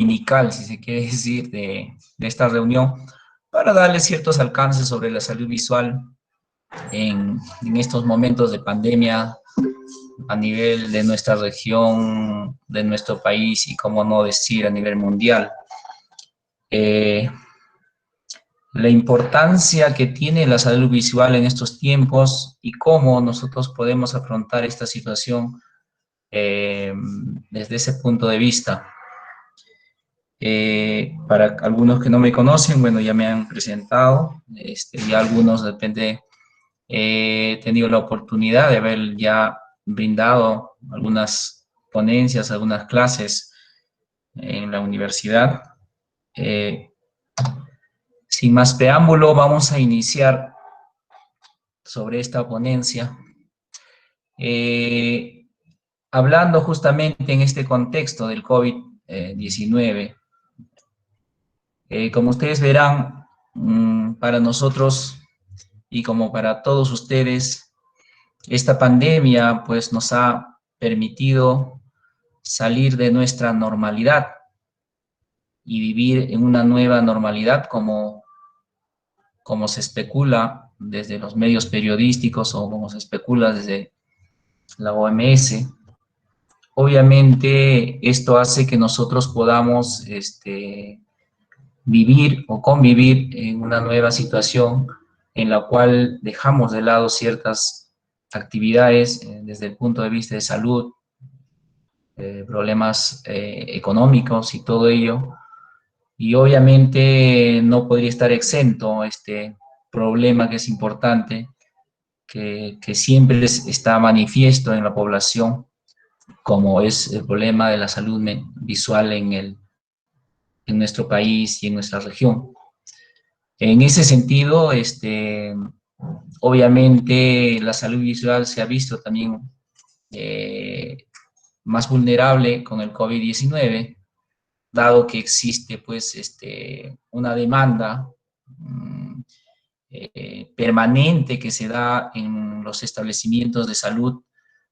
dominical, si se quiere decir, de esta reunión, para darle ciertos alcances sobre la salud visual en estos momentos de pandemia a nivel de nuestra región, de nuestro país y, cómo no decir, a nivel mundial. La importancia que tiene la salud visual en estos tiempos y cómo nosotros podemos afrontar esta situación desde ese punto de vista. Para algunos que no me conocen, bueno, ya me han presentado, ya algunos de repente he tenido la oportunidad de haber ya brindado algunas ponencias, algunas clases en la universidad. Sin más preámbulo, vamos a iniciar sobre esta ponencia. Hablando justamente en este contexto del COVID-19, como ustedes verán, para nosotros y como para todos ustedes, esta pandemia pues nos ha permitido salir de nuestra normalidad y vivir en una nueva normalidad como se especula desde los medios periodísticos o como se especula desde la OMS. Obviamente esto hace que nosotros podamos vivir o convivir en una nueva situación en la cual dejamos de lado ciertas actividades desde el punto de vista de salud, problemas económicos y todo ello. Y obviamente no podría estar exento este problema que es importante, que siempre está manifiesto en la población, como es el problema de la salud visual en nuestro país y en nuestra región. En ese sentido, obviamente la salud visual se ha visto también más vulnerable con el COVID-19, dado que existe pues una demanda permanente que se da en los establecimientos de salud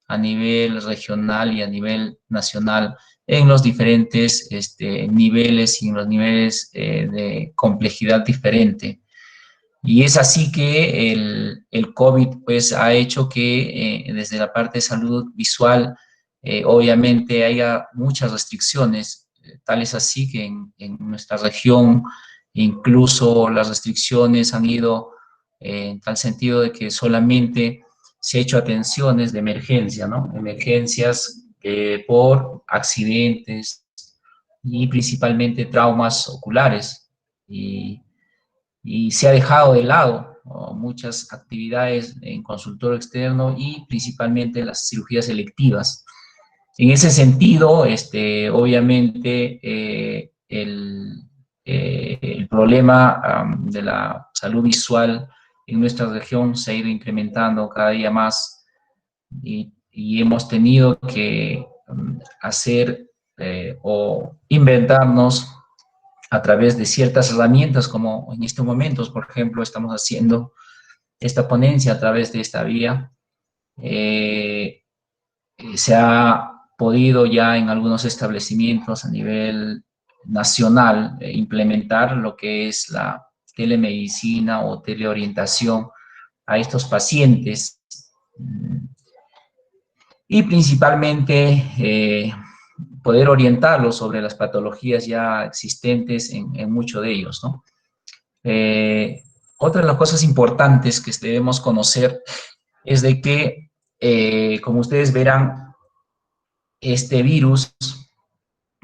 a nivel regional y a nivel nacional, en los diferentes niveles y en los niveles de complejidad diferente. Y es así que el COVID pues ha hecho que desde la parte de salud visual obviamente haya muchas restricciones, tal es así que en nuestra región incluso las restricciones han ido en tal sentido de que solamente se ha hecho atenciones de emergencia, ¿no? Emergencias por accidentes y principalmente traumas oculares. Y se ha dejado de lado muchas actividades en consultorio externo y principalmente las cirugías electivas. En ese sentido, obviamente, el problema de la salud visual en nuestra región se ha ido incrementando cada día más y hemos tenido que hacer o inventarnos a través de ciertas herramientas, como en estos momentos, por ejemplo, estamos haciendo esta ponencia a través de esta vía. Se ha podido ya en algunos establecimientos a nivel nacional implementar lo que es la telemedicina o teleorientación a estos pacientes y principalmente poder orientarlos sobre las patologías ya existentes en muchos de ellos, ¿no? Otra de las cosas importantes que debemos conocer es de que, como ustedes verán, este virus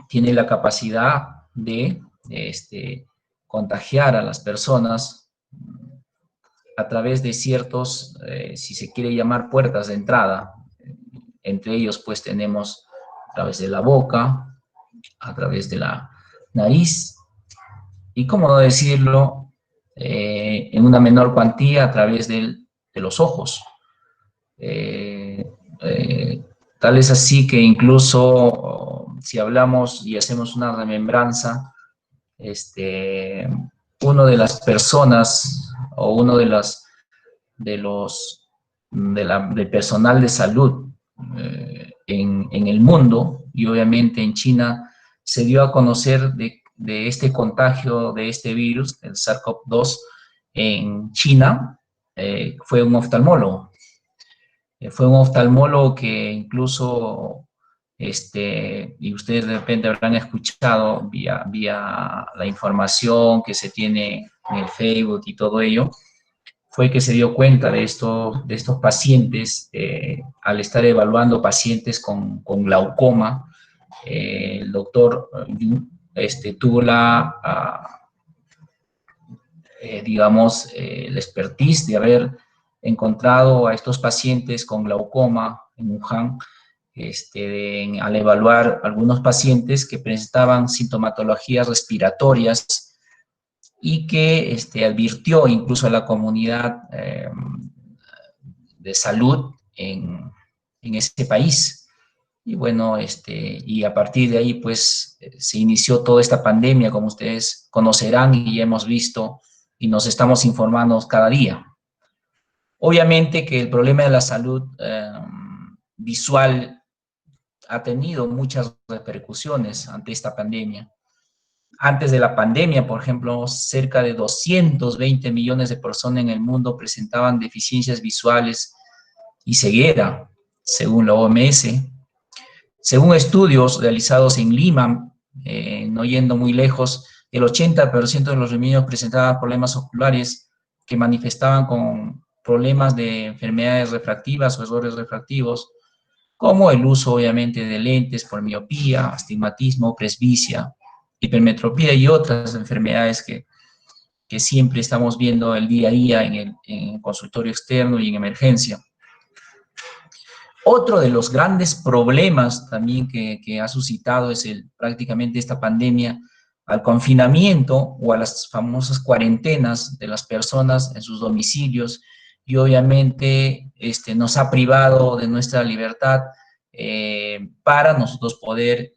tiene la capacidad de contagiar a las personas a través de ciertos, si se quiere llamar, puertas de entrada. Entre ellos, pues, tenemos a través de la boca, a través de la nariz, y, cómo no decirlo, en una menor cuantía a través de los ojos. Tal es así que incluso si hablamos y hacemos una remembranza, uno de las personas o uno del personal de salud en el mundo y obviamente en China se dio a conocer de este contagio de este virus, el SARS-CoV-2, en China, fue un oftalmólogo. Fue un oftalmólogo que incluso, y ustedes de repente habrán escuchado vía la información que se tiene en el Facebook y todo ello, fue que se dio cuenta de estos pacientes, al estar evaluando pacientes con glaucoma. El doctor tuvo digamos, la expertise de haber encontrado a estos pacientes con glaucoma en Wuhan, al evaluar algunos pacientes que presentaban sintomatologías respiratorias y que advirtió incluso a la comunidad de salud en ese país. Y bueno, y a partir de ahí, pues, se inició toda esta pandemia, como ustedes conocerán y hemos visto, y nos estamos informando cada día. Obviamente que el problema de la salud visual ha tenido muchas repercusiones ante esta pandemia. Antes de la pandemia, por ejemplo, cerca de 220 millones de personas en el mundo presentaban deficiencias visuales y ceguera, según la OMS. Según estudios realizados en Lima, no yendo muy lejos, el 80% de los niños presentaban problemas oculares que manifestaban con problemas de enfermedades refractivas o errores refractivos, como el uso obviamente de lentes por miopía, astigmatismo, presbicia, hipermetropía y otras enfermedades que siempre estamos viendo el día a día en el consultorio externo y en emergencia. Otro de los grandes problemas también que ha suscitado es prácticamente esta pandemia al confinamiento o a las famosas cuarentenas de las personas en sus domicilios, y obviamente nos ha privado de nuestra libertad para nosotros poder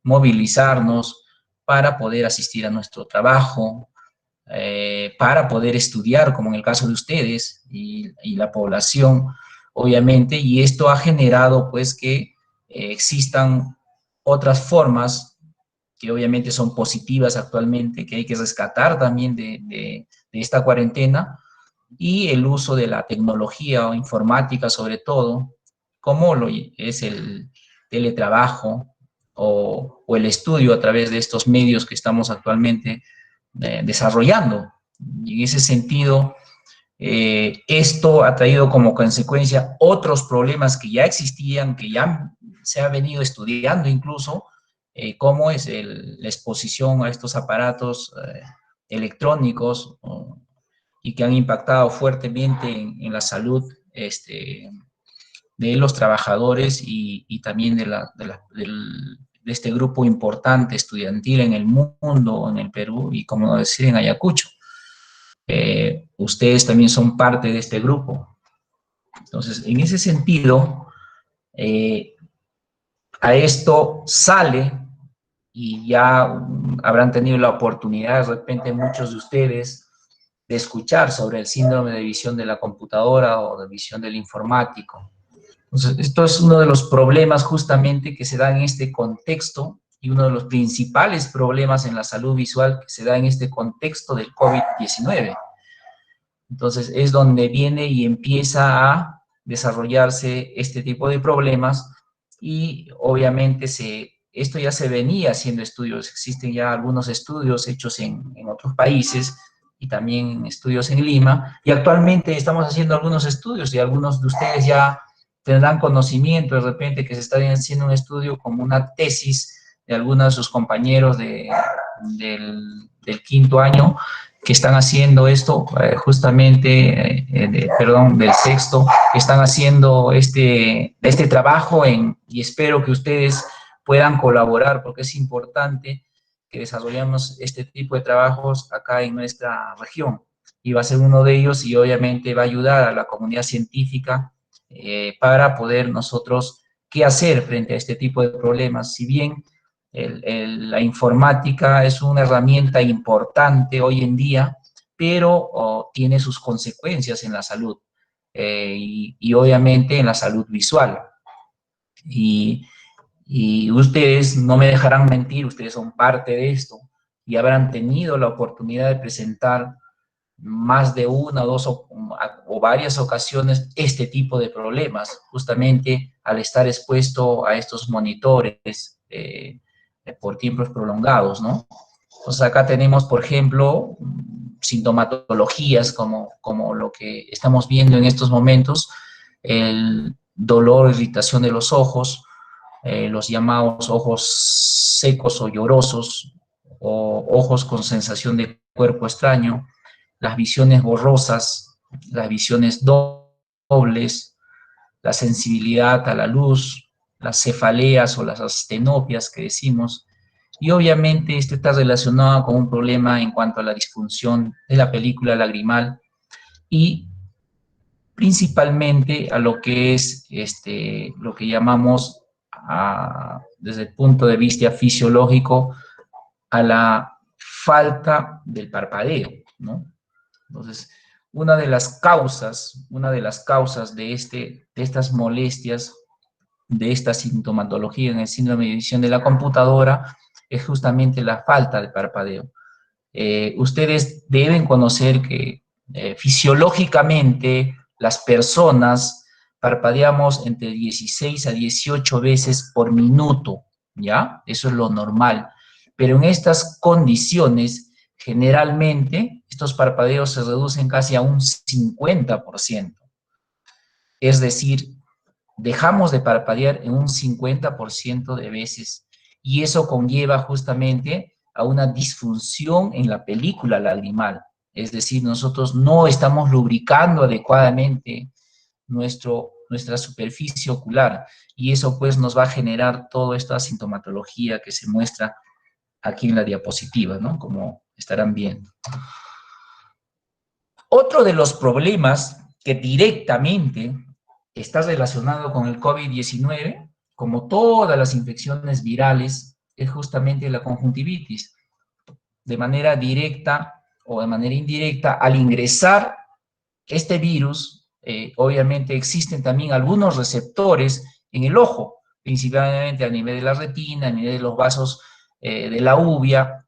movilizarnos, para poder asistir a nuestro trabajo, para poder estudiar, como en el caso de ustedes y la población, obviamente, y esto ha generado pues que existan otras formas que obviamente son positivas actualmente, que hay que rescatar también de esta cuarentena, y el uso de la tecnología o informática sobre todo, como lo es el teletrabajo o el estudio a través de estos medios que estamos actualmente desarrollando. Y en ese sentido, esto ha traído como consecuencia otros problemas que ya existían, que ya se ha venido estudiando incluso, como es la exposición a estos aparatos electrónicos y que han impactado fuertemente en la salud de los trabajadores y también de este grupo importante estudiantil en el mundo, en el Perú y, como decir, en Ayacucho. Ustedes también son parte de este grupo. Entonces, en ese sentido, a esto sale, y ya habrán tenido la oportunidad de repente muchos de ustedes de escuchar sobre el síndrome de visión de la computadora o de visión del informático. Entonces, esto es uno de los problemas justamente que se da en este contexto, y uno de los principales problemas en la salud visual que se da en este contexto del COVID-19. Entonces, es donde viene y empieza a desarrollarse este tipo de problemas, y obviamente esto ya se venía haciendo estudios. Existen ya algunos estudios hechos en otros países y también estudios en Lima, y actualmente estamos haciendo algunos estudios, y algunos de ustedes ya tendrán conocimiento de repente que se está haciendo un estudio como una tesis de algunos de sus compañeros del quinto año, que están haciendo esto, justamente, del sexto, que están haciendo este trabajo y espero que ustedes puedan colaborar, porque es importante que desarrollemos este tipo de trabajos acá en nuestra región, y va a ser uno de ellos, y obviamente va a ayudar a la comunidad científica para poder nosotros qué hacer frente a este tipo de problemas. Si bien la informática es una herramienta importante hoy en día, pero tiene sus consecuencias en la salud, y obviamente en la salud visual. Y Y ustedes no me dejarán mentir, ustedes son parte de esto y habrán tenido la oportunidad de presentar más de una o dos o varias ocasiones este tipo de problemas, justamente al estar expuesto a estos monitores por tiempos prolongados, ¿no? Entonces acá tenemos, por ejemplo, sintomatologías como lo que estamos viendo en estos momentos, el dolor, irritación de los ojos, los llamados ojos secos o llorosos, o ojos con sensación de cuerpo extraño, las visiones borrosas, las visiones dobles, la sensibilidad a la luz, las cefaleas o las astenopias que decimos, y obviamente esto está relacionado con un problema en cuanto a la disfunción de la película lagrimal y principalmente a lo que es lo que llamamos desde el punto de vista fisiológico a la falta del parpadeo, ¿no? Entonces, una de las causas de estas molestias, de esta sintomatología en el síndrome de visión de la computadora, es justamente la falta de parpadeo. Ustedes deben conocer que fisiológicamente las personas parpadeamos entre 16 a 18 veces por minuto, ¿ya? Eso es lo normal. Pero en estas condiciones, generalmente, estos parpadeos se reducen casi a un 50%. Es decir, dejamos de parpadear en un 50% de veces y eso conlleva justamente a una disfunción en la película lagrimal. Es decir, nosotros no estamos lubricando adecuadamente nuestra superficie ocular y eso pues nos va a generar toda esta sintomatología que se muestra aquí en la diapositiva, ¿no? Como estarán viendo. Otro de los problemas que directamente está relacionado con el COVID-19, como todas las infecciones virales, es justamente la conjuntivitis. De manera directa o de manera indirecta, al ingresar este virus, obviamente existen también algunos receptores en el ojo, principalmente a nivel de la retina, a nivel de los vasos de la uvea,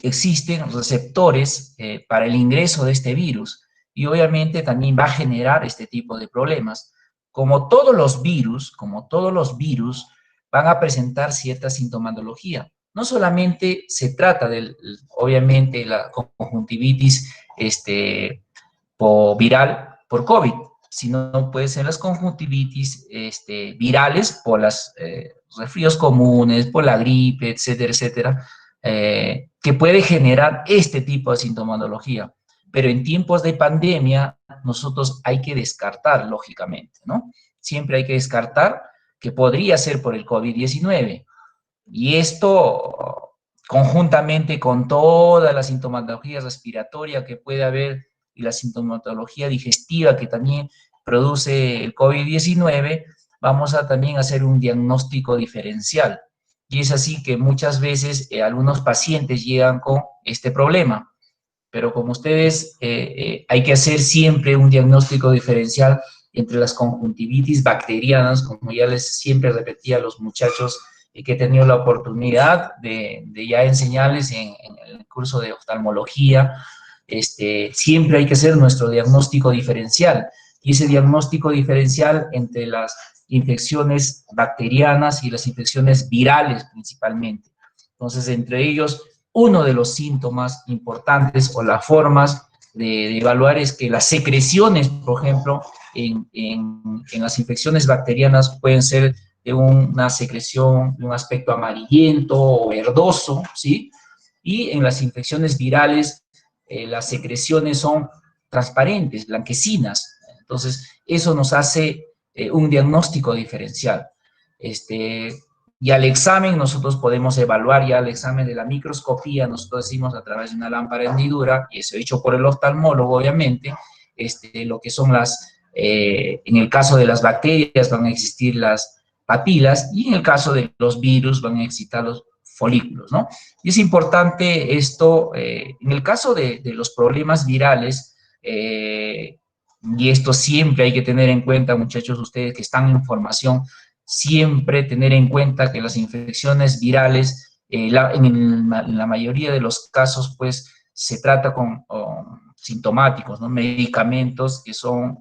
existen receptores para el ingreso de este virus y obviamente también va a generar este tipo de problemas. Como todos los virus, van a presentar cierta sintomatología. No solamente se trata de, obviamente, la conjuntivitis viral por COVID, sino puede ser las conjuntivitis virales por los resfríos comunes, por la gripe, etcétera, etcétera, que puede generar este tipo de sintomatología. Pero en tiempos de pandemia, nosotros hay que descartar, lógicamente, ¿no? Siempre hay que descartar que podría ser por el COVID-19. Y esto, conjuntamente con toda la sintomatología respiratoria que puede haber y la sintomatología digestiva que también produce el COVID-19, vamos a también hacer un diagnóstico diferencial. Y es así que muchas veces algunos pacientes llegan con este problema. Pero como ustedes, hay que hacer siempre un diagnóstico diferencial entre las conjuntivitis bacterianas, como ya les siempre repetía a los muchachos que he tenido la oportunidad de ya enseñarles en el curso de oftalmología, siempre hay que hacer nuestro diagnóstico diferencial. Y ese diagnóstico diferencial entre las infecciones bacterianas y las infecciones virales principalmente. Entonces, entre ellos, uno de los síntomas importantes o las formas de evaluar es que las secreciones, por ejemplo, en las infecciones bacterianas pueden ser de una secreción de un aspecto amarillento o verdoso, ¿sí? Y en las infecciones virales, las secreciones son transparentes, blanquecinas. Entonces, eso nos hace un diagnóstico diferencial. Y al examen nosotros podemos evaluar, ya al examen de la microscopía, nosotros decimos a través de una lámpara de hendidura, y eso hecho por el oftalmólogo, obviamente, lo que son en el caso de las bacterias van a existir las papilas, y en el caso de los virus van a existir los folículos, ¿no? Y es importante esto, en el caso de los problemas virales, y esto siempre hay que tener en cuenta, muchachos, ustedes que están en formación, siempre tener en cuenta que las infecciones virales, en la mayoría de los casos, pues, se trata con sintomáticos, ¿no? Medicamentos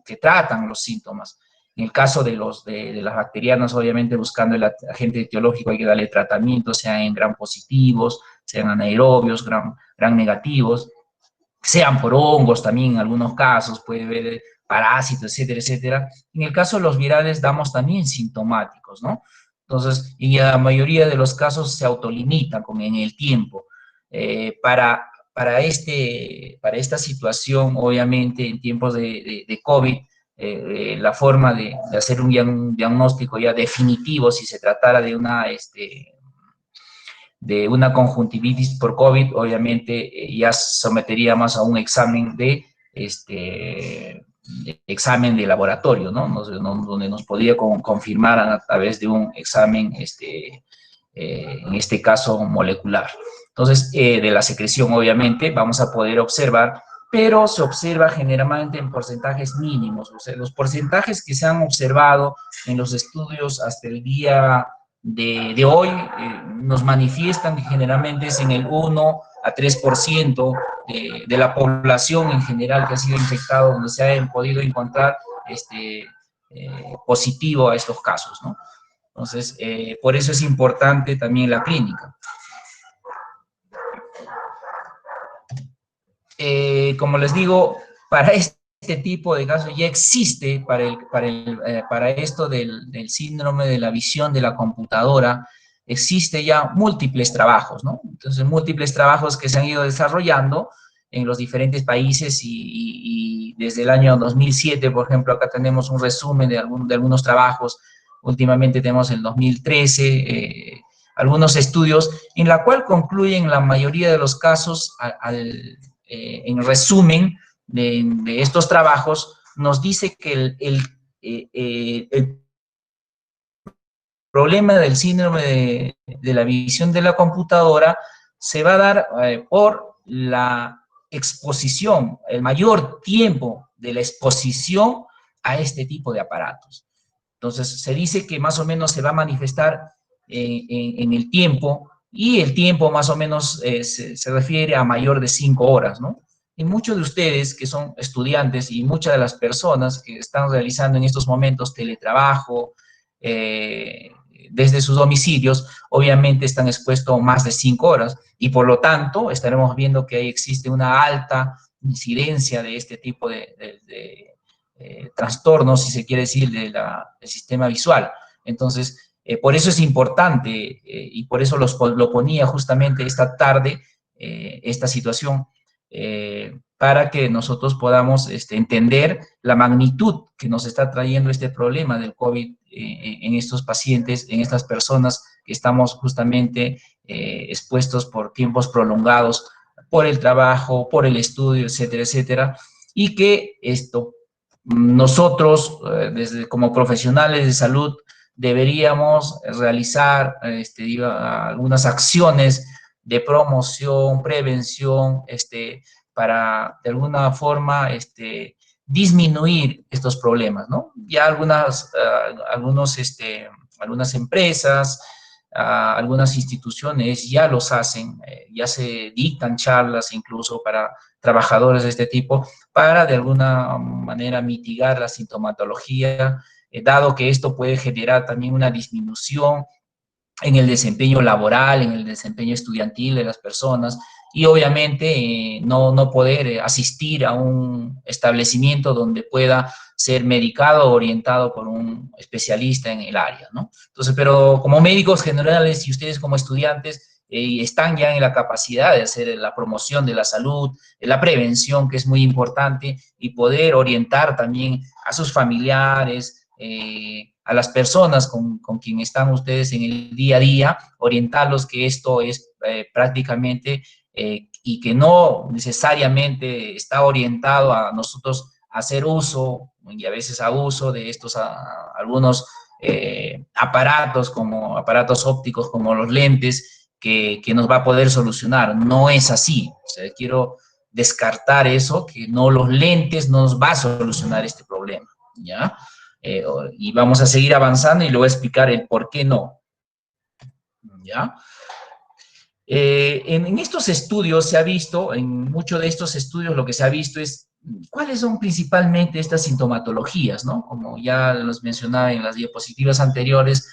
que tratan los síntomas. En el caso de las bacterianas, obviamente buscando el agente etiológico hay que darle tratamiento, sean en gram positivos, sean anaerobios, gram negativos, sean por hongos también en algunos casos, puede haber parásitos, etcétera, etcétera. En el caso de los virales damos también sintomáticos, ¿no? Entonces, y la mayoría de los casos se autolimitan en el tiempo. Para esta situación, obviamente, en tiempos de COVID, la forma de hacer un diagnóstico ya definitivo, si se tratara de una conjuntivitis por COVID, obviamente ya someteríamos a un examen examen de laboratorio, ¿no? Donde nos podría confirmar a través de un examen, en este caso molecular. Entonces, de la secreción, obviamente, vamos a poder observar, pero se observa generalmente en porcentajes mínimos. O sea, los porcentajes que se han observado en los estudios hasta el día de hoy nos manifiestan que generalmente es en el 1 a 3% de la población en general que ha sido infectado, donde se ha podido encontrar positivo a estos casos, ¿no? Entonces, por eso es importante también la clínica. Como les digo, para este tipo de casos ya existe para esto del síndrome de la visión de la computadora, existe ya múltiples trabajos, ¿no? Entonces, múltiples trabajos que se han ido desarrollando en los diferentes países y desde el año 2007, por ejemplo, acá tenemos un resumen de algunos trabajos. Últimamente tenemos el 2013, algunos estudios en la cual concluyen la mayoría de los casos en resumen de estos trabajos, nos dice que el problema del síndrome de la visión de la computadora se va a dar por la exposición, el mayor tiempo de la exposición a este tipo de aparatos. Entonces, se dice que más o menos se va a manifestar en el tiempo, y el tiempo más o menos se refiere a mayor de 5 horas, ¿no? Y muchos de ustedes que son estudiantes y muchas de las personas que están realizando en estos momentos teletrabajo desde sus domicilios, obviamente están expuestos a más de 5 horas y por lo tanto estaremos viendo que ahí existe una alta incidencia de este tipo de trastornos, si se quiere decir, del sistema visual. Entonces, por eso es importante y por eso lo ponía justamente esta tarde, esta situación, para que nosotros podamos entender la magnitud que nos está trayendo este problema del COVID en estos pacientes, en estas personas que estamos justamente expuestos por tiempos prolongados, por el trabajo, por el estudio, etcétera, etcétera, y que nosotros, como profesionales de salud, deberíamos realizar algunas acciones de promoción, prevención, para de alguna forma disminuir estos problemas, ¿no? Ya algunas empresas, algunas instituciones ya los hacen, ya se dictan charlas incluso para trabajadores de este tipo, para de alguna manera mitigar la sintomatología, dado que esto puede generar también una disminución en el desempeño laboral, en el desempeño estudiantil de las personas, y obviamente no poder asistir a un establecimiento donde pueda ser medicado o orientado por un especialista en el área, ¿no? Entonces, pero como médicos generales y ustedes como estudiantes están ya en la capacidad de hacer la promoción de la salud, la prevención, que es muy importante, y poder orientar también a sus familiares, a las personas con quien están ustedes en el día a día, orientarlos que esto es prácticamente y que no necesariamente está orientado a nosotros a hacer uso y a veces abuso de estos algunos aparatos como aparatos ópticos como los lentes que nos va a poder solucionar. No es así. O sea, quiero descartar eso, que no, los lentes no nos va a solucionar este problema, ¿ya? y vamos a seguir avanzando y le voy a explicar el por qué no, ¿ya? En estos estudios se ha visto, en muchos de estos estudios lo que se ha visto es cuáles son principalmente estas sintomatologías, ¿no? Como ya los mencionaba en las diapositivas anteriores,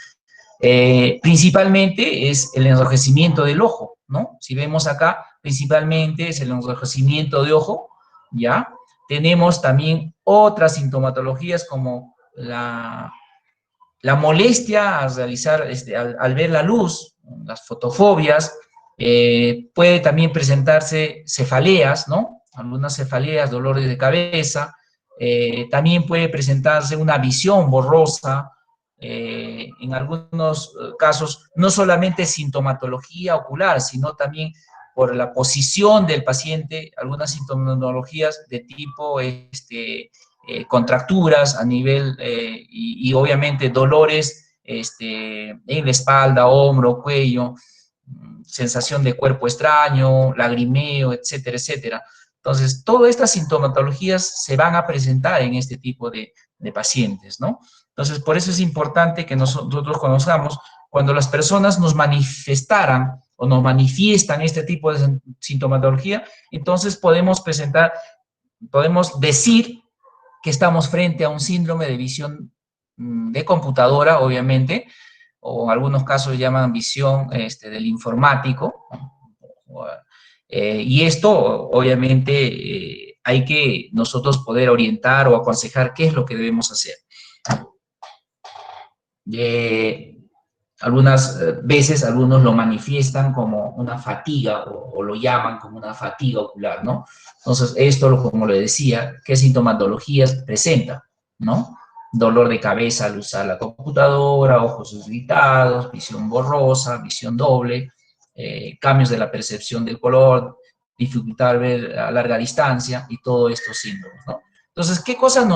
principalmente es el enrojecimiento del ojo, ¿no? Si vemos acá, principalmente es el enrojecimiento de ojo, ¿ya? Tenemos también otras sintomatologías como la molestia al realizar, al ver la luz, las fotofobias, puede también presentarse cefaleas, ¿no? Algunas cefaleas, dolores de cabeza, también puede presentarse una visión borrosa, en algunos casos, no solamente sintomatología ocular, sino también por la posición del paciente, algunas sintomatologías de tipo contracturas a nivel y obviamente dolores en la espalda, hombro, cuello, sensación de cuerpo extraño, lagrimeo, etcétera, etcétera. Entonces, todas estas sintomatologías se van a presentar en este tipo de pacientes, ¿no? Entonces, por eso es importante que nosotros conozcamos cuando las personas nos manifestaran o nos manifiestan este tipo de sintomatología, entonces podemos presentar, podemos decir que estamos frente a un síndrome de visión de computadora, obviamente, o en algunos casos llaman visión del informático, y esto, obviamente, hay que nosotros poder orientar o aconsejar qué es lo que debemos hacer. Algunas veces algunos lo manifiestan como una fatiga o lo llaman como una fatiga ocular, ¿no? Entonces, esto, como le decía, ¿qué sintomatologías presenta, ¿no? Dolor de cabeza al usar la computadora, ojos irritados, visión borrosa, visión doble, cambios de la percepción del color, dificultad ver a larga distancia y todos estos síntomas, ¿no? Entonces, ¿qué cosas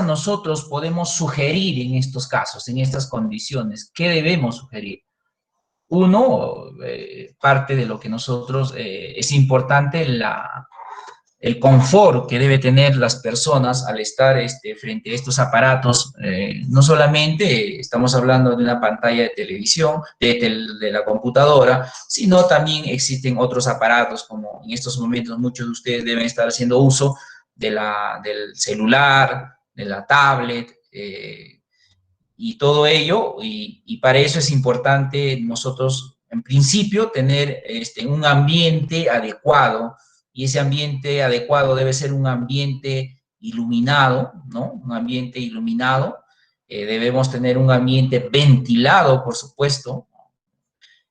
nosotros podemos sugerir en estos casos, en estas condiciones? ¿Qué debemos sugerir? Uno, parte de lo que nosotros, es importante el confort que debe tener las personas al estar frente a estos aparatos. No solamente estamos hablando de una pantalla de televisión, de la computadora, sino también existen otros aparatos, como en estos momentos muchos de ustedes deben estar haciendo uso del celular, de la tablet, y todo ello, y para eso es importante nosotros, en principio, tener un ambiente adecuado, y ese ambiente adecuado debe ser un ambiente iluminado, ¿no? Un ambiente iluminado, debemos tener un ambiente ventilado, por supuesto.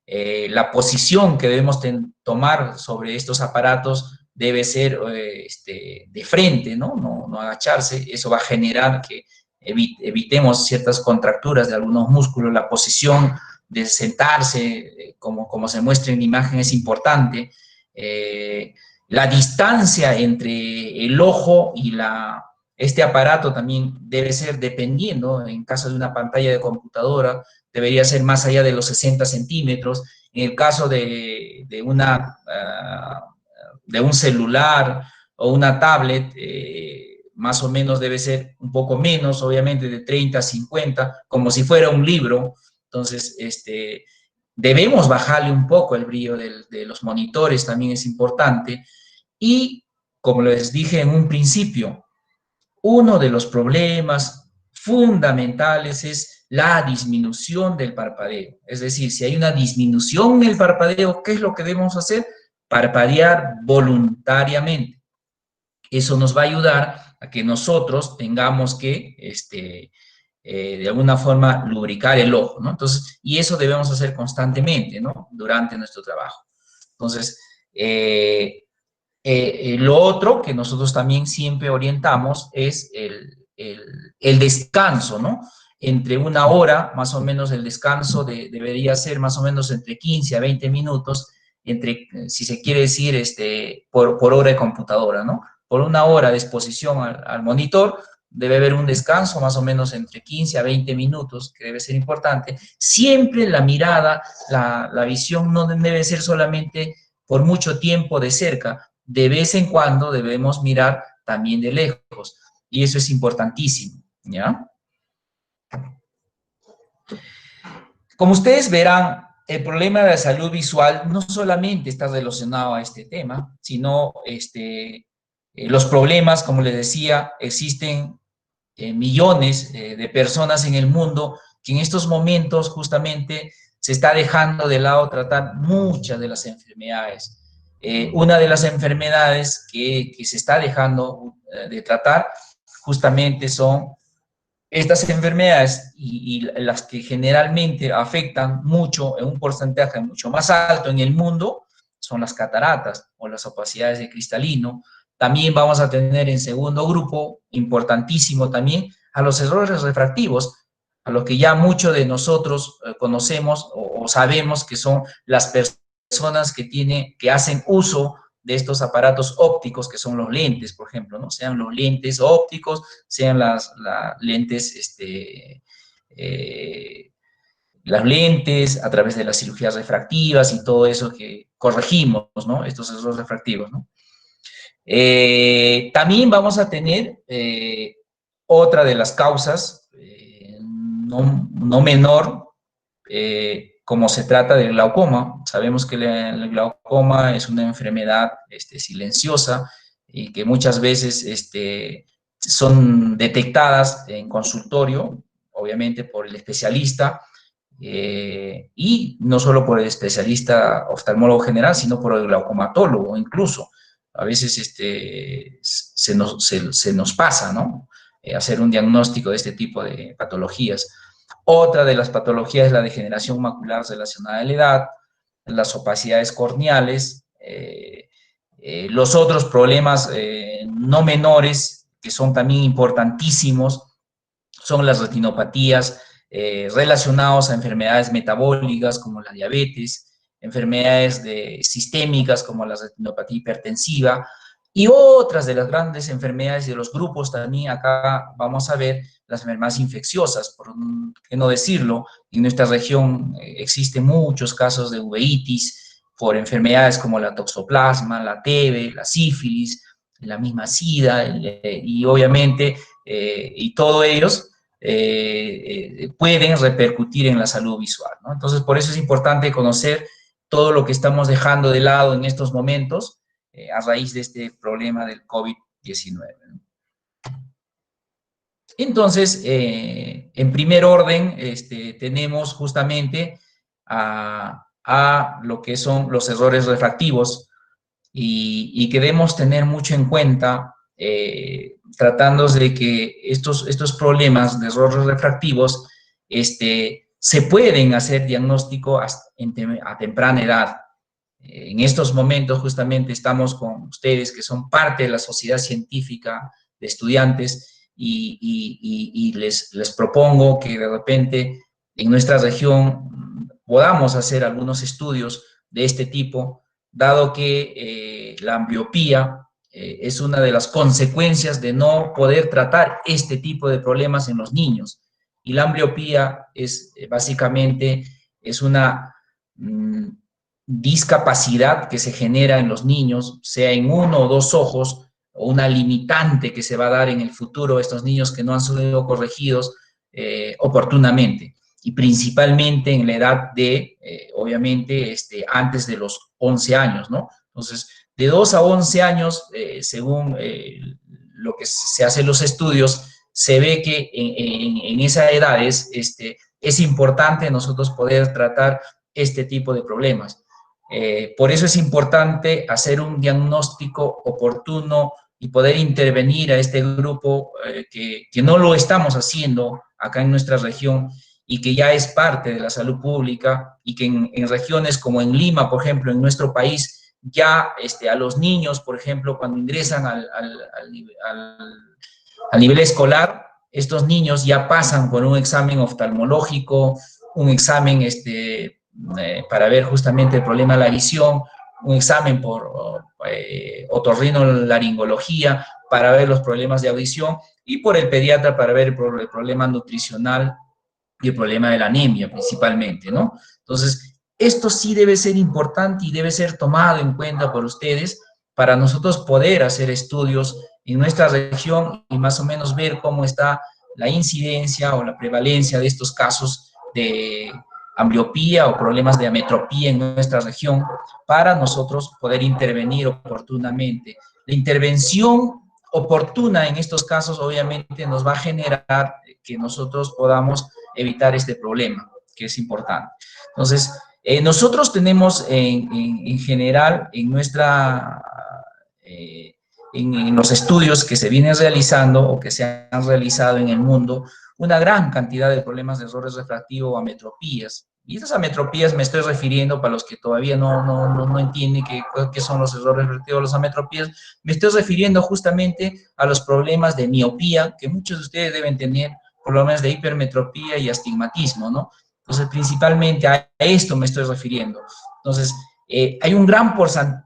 La posición que debemos tomar sobre estos aparatos debe ser de frente, ¿no? No agacharse, eso va a generar que evitemos ciertas contracturas de algunos músculos, la posición de sentarse, como se muestra en la imagen, es importante. La distancia entre el ojo y este aparato también debe ser, dependiendo, en caso de una pantalla de computadora, debería ser más allá de los 60 centímetros. En el caso de un celular o una tablet, más o menos debe ser un poco menos, obviamente de 30 a 50, como si fuera un libro. Entonces, debemos bajarle un poco el brillo de los monitores, también es importante. Y, como les dije en un principio, uno de los problemas fundamentales es la disminución del parpadeo. Es decir, si hay una disminución en el parpadeo, ¿qué es lo que debemos hacer? Parpadear voluntariamente. Eso nos va a ayudar a que nosotros tengamos que, de alguna forma, lubricar el ojo, ¿no? Entonces, y eso debemos hacer constantemente, ¿no? Durante nuestro trabajo. Entonces, lo otro que nosotros también siempre orientamos es el descanso, ¿no? Entre una hora, más o menos el descanso debería ser más o menos entre 15 a 20 minutos, si se quiere decir, por hora de computadora, ¿no? Por una hora de exposición al monitor, debe haber un descanso más o menos entre 15 a 20 minutos, que debe ser importante. Siempre la mirada, la visión no debe ser solamente por mucho tiempo de cerca, de vez en cuando debemos mirar también de lejos, y eso es importantísimo. ¿ya? Como ustedes verán, el problema de la salud visual no solamente está relacionado a este tema, sino los problemas, como les decía, existen millones de personas en el mundo que en estos momentos justamente se está dejando de lado tratar muchas de las enfermedades. Una de las enfermedades que se está dejando de tratar justamente son estas enfermedades y las que generalmente afectan mucho, en un porcentaje mucho más alto en el mundo, son las cataratas o las opacidades de cristalino. También vamos a tener en segundo grupo, importantísimo también, a los errores refractivos, a lo que ya muchos de nosotros conocemos o sabemos que son las personas que hacen uso de estos aparatos ópticos, que son los lentes, por ejemplo, ¿no? Sean los lentes ópticos, sean las lentes, las lentes a través de las cirugías refractivas y todo eso que corregimos, ¿no? Estos errores refractivos, ¿no? También vamos a tener otra de las causas, no menor, como se trata del glaucoma. Sabemos que el glaucoma es una enfermedad silenciosa y que muchas veces son detectadas en consultorio, obviamente por el especialista, y no solo por el especialista oftalmólogo general, sino por el glaucomatólogo incluso. A veces se nos pasa, ¿no? Hacer un diagnóstico de este tipo de patologías. Otra de las patologías es la degeneración macular relacionada a la edad, las opacidades corneales, los otros problemas no menores, que son también importantísimos, son las retinopatías relacionadas a enfermedades metabólicas como la diabetes, enfermedades sistémicas como la retinopatía hipertensiva y otras de las grandes enfermedades de los grupos también acá vamos a ver las enfermedades infecciosas, por qué no decirlo, en nuestra región existen muchos casos de uveitis por enfermedades como la toxoplasma, la TB, la sífilis, la misma SIDA y obviamente, y todos ellos pueden repercutir en la salud visual, ¿no? Entonces, por eso es importante conocer todo lo que estamos dejando de lado en estos momentos a raíz de este problema del COVID-19. Entonces, en primer orden, tenemos justamente a lo que son los errores refractivos y que debemos tener mucho en cuenta tratándose de que estos problemas de errores refractivos se pueden hacer diagnóstico a temprana edad. En estos momentos justamente estamos con ustedes que son parte de la sociedad científica de estudiantes y les propongo que de repente en nuestra región podamos hacer algunos estudios de este tipo, dado que la ambliopía es una de las consecuencias de no poder tratar este tipo de problemas en los niños. Y la ambliopía es básicamente es una discapacidad que se genera en los niños, sea en uno o dos ojos, o una limitante que se va a dar en el futuro a estos niños que no han sido corregidos oportunamente, y principalmente en la edad de, obviamente, antes de los 11 años, ¿no? Entonces, de 2 a 11 años, según lo que se hacen los estudios, se ve que en esas edades es importante nosotros poder tratar este tipo de problemas. Por eso es importante hacer un diagnóstico oportuno y poder intervenir a este grupo que no lo estamos haciendo acá en nuestra región y que ya es parte de la salud pública y que en regiones como en Lima, por ejemplo, en nuestro país, ya a los niños, por ejemplo, cuando ingresan al nivel escolar, estos niños ya pasan por un examen oftalmológico, un examen para ver justamente el problema de la visión, un examen por otorrinolaringología para ver los problemas de audición y por el pediatra para ver el problema nutricional y el problema de la anemia principalmente, ¿no? Entonces, esto sí debe ser importante y debe ser tomado en cuenta por ustedes para nosotros poder hacer estudios en nuestra región y más o menos ver cómo está la incidencia o la prevalencia de estos casos de ambliopía o problemas de ametropía en nuestra región para nosotros poder intervenir oportunamente. La intervención oportuna en estos casos obviamente nos va a generar que nosotros podamos evitar este problema, que es importante. Entonces, nosotros tenemos en general en nuestra, en los estudios que se vienen realizando o que se han realizado en el mundo, una gran cantidad de problemas de errores refractivos o ametropías. Y esas ametropías me estoy refiriendo, para los que todavía no entienden qué son los errores refractivos o las ametropías, me estoy refiriendo justamente a los problemas de miopía, que muchos de ustedes deben tener, problemas de hipermetropía y astigmatismo, ¿no? Entonces, principalmente a esto me estoy refiriendo. Entonces, hay un gran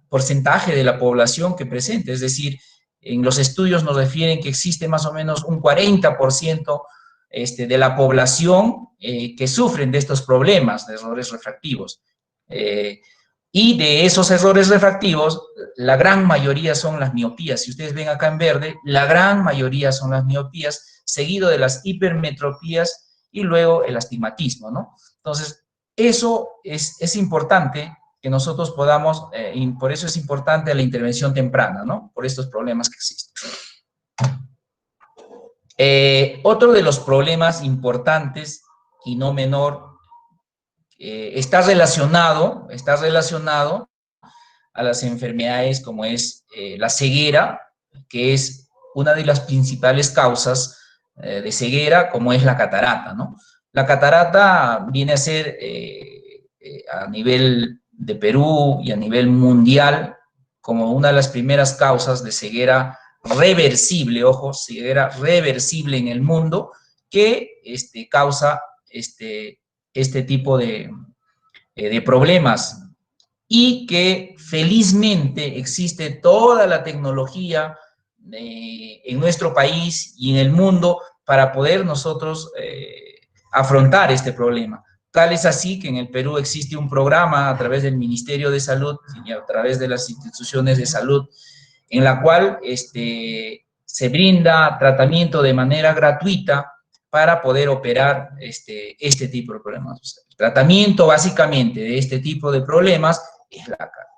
porcentaje de la población que presenta, es decir, en los estudios nos refieren que existe más o menos un 40% de la población que sufren de estos problemas de errores refractivos. Y de esos errores refractivos, la gran mayoría son las miopías. Si ustedes ven acá en verde, la gran mayoría son las miopías, seguido de las hipermetropías y luego el astigmatismo, ¿no? Entonces, eso es importante que nosotros podamos, y por eso es importante la intervención temprana, ¿no? Por estos problemas que existen. Otro de los problemas importantes y no menor está relacionado a las enfermedades como es la ceguera, que es una de las principales causas de ceguera, como es la catarata, ¿no? La catarata viene a ser a nivel de Perú y a nivel mundial como una de las primeras causas de ceguera reversible, ojo, ceguera reversible en el mundo, que causa este tipo de problemas y que felizmente existe toda la tecnología en nuestro país y en el mundo para poder nosotros afrontar este problema. Tal es así que en el Perú existe un programa a través del Ministerio de Salud y a través de las instituciones de salud en la cual se brinda tratamiento de manera gratuita para poder operar este tipo de problemas. O sea, el tratamiento básicamente de este tipo de problemas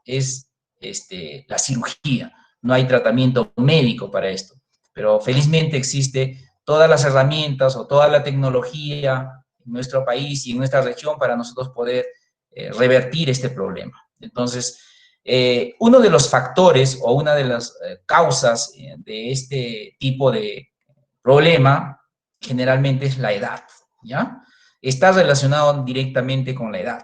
es la cirugía. No hay tratamiento médico para esto, pero felizmente existe todas las herramientas o toda la tecnología en nuestro país y en nuestra región para nosotros poder revertir este problema. Entonces, uno de los factores o una de las causas de este tipo de problema generalmente es la edad, ¿ya? Está relacionado directamente con la edad.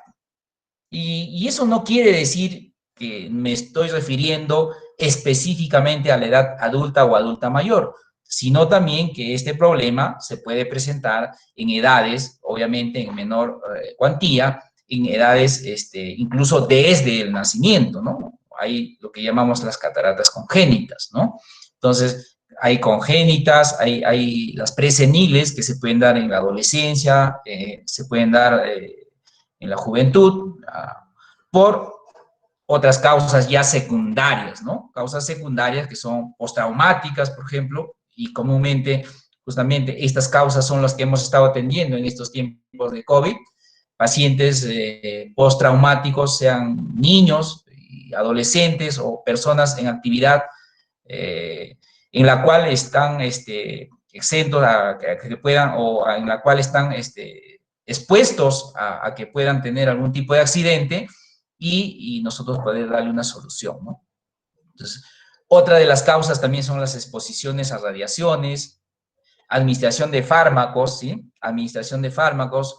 Y eso no quiere decir que me estoy refiriendo específicamente a la edad adulta o adulta mayor, sino también que este problema se puede presentar en edades, obviamente en menor cuantía, en edades incluso desde el nacimiento, ¿no? Hay lo que llamamos las cataratas congénitas, ¿no? Entonces, hay congénitas, hay las preseniles que se pueden dar en la adolescencia, se pueden dar en la juventud, por otras causas ya secundarias, ¿no? Causas secundarias que son postraumáticas, por ejemplo, y comúnmente, justamente, estas causas son las que hemos estado atendiendo en estos tiempos de COVID, pacientes postraumáticos, sean niños, adolescentes o personas en actividad en la cual están exentos a que puedan, o en la cual están expuestos a que puedan tener algún tipo de accidente y nosotros poder darle una solución, ¿no? Entonces, otra de las causas también son las exposiciones a radiaciones, administración de fármacos, ¿sí? Administración de fármacos.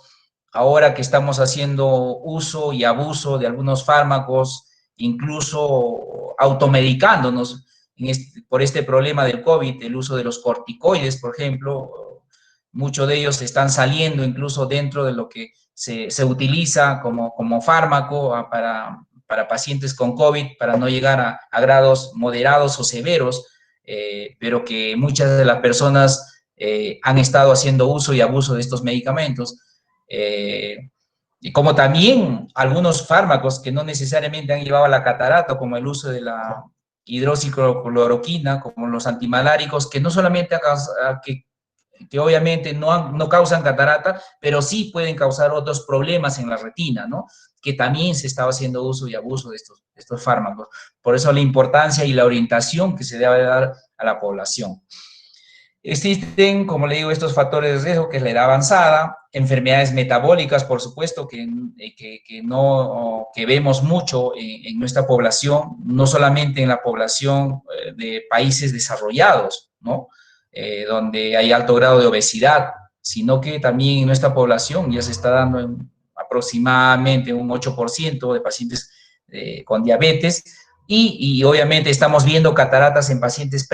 Ahora que estamos haciendo uso y abuso de algunos fármacos, incluso automedicándonos por este problema del COVID, el uso de los corticoides, por ejemplo, muchos de ellos están saliendo incluso dentro de lo que se utiliza como fármaco para pacientes con COVID, para no llegar a grados moderados o severos, pero que muchas de las personas han estado haciendo uso y abuso de estos medicamentos. Y como también algunos fármacos que no necesariamente han llevado a la catarata, como el uso de la hidroxicloroquina, como los antimaláricos, que no solamente que obviamente no causan catarata, pero sí pueden causar otros problemas en la retina, ¿no? Que también se estaba haciendo uso y abuso de estos fármacos. Por eso la importancia y la orientación que se debe dar a la población. Existen, como le digo, estos factores de riesgo, que es la edad avanzada, enfermedades metabólicas, por supuesto, que vemos mucho en nuestra población, no solamente en la población de países desarrollados, ¿no? Donde hay alto grado de obesidad, sino que también en nuestra población ya se está dando en aproximadamente un 8% de pacientes con diabetes, y obviamente estamos viendo cataratas en pacientes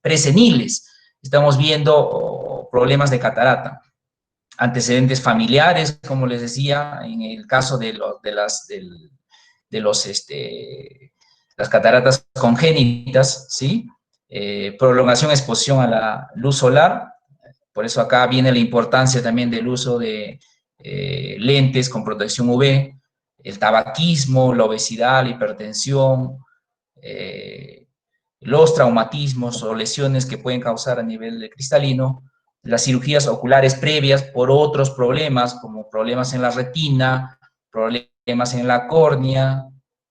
preseniles. Estamos viendo problemas de catarata, antecedentes familiares, como les decía, en el caso de las cataratas congénitas, ¿sí? Prolongación, exposición a la luz solar. Por eso acá viene la importancia también del uso de lentes con protección UV, el tabaquismo, la obesidad, la hipertensión, los traumatismos o lesiones que pueden causar a nivel de cristalino, las cirugías oculares previas por otros problemas, como problemas en la retina, problemas en la córnea,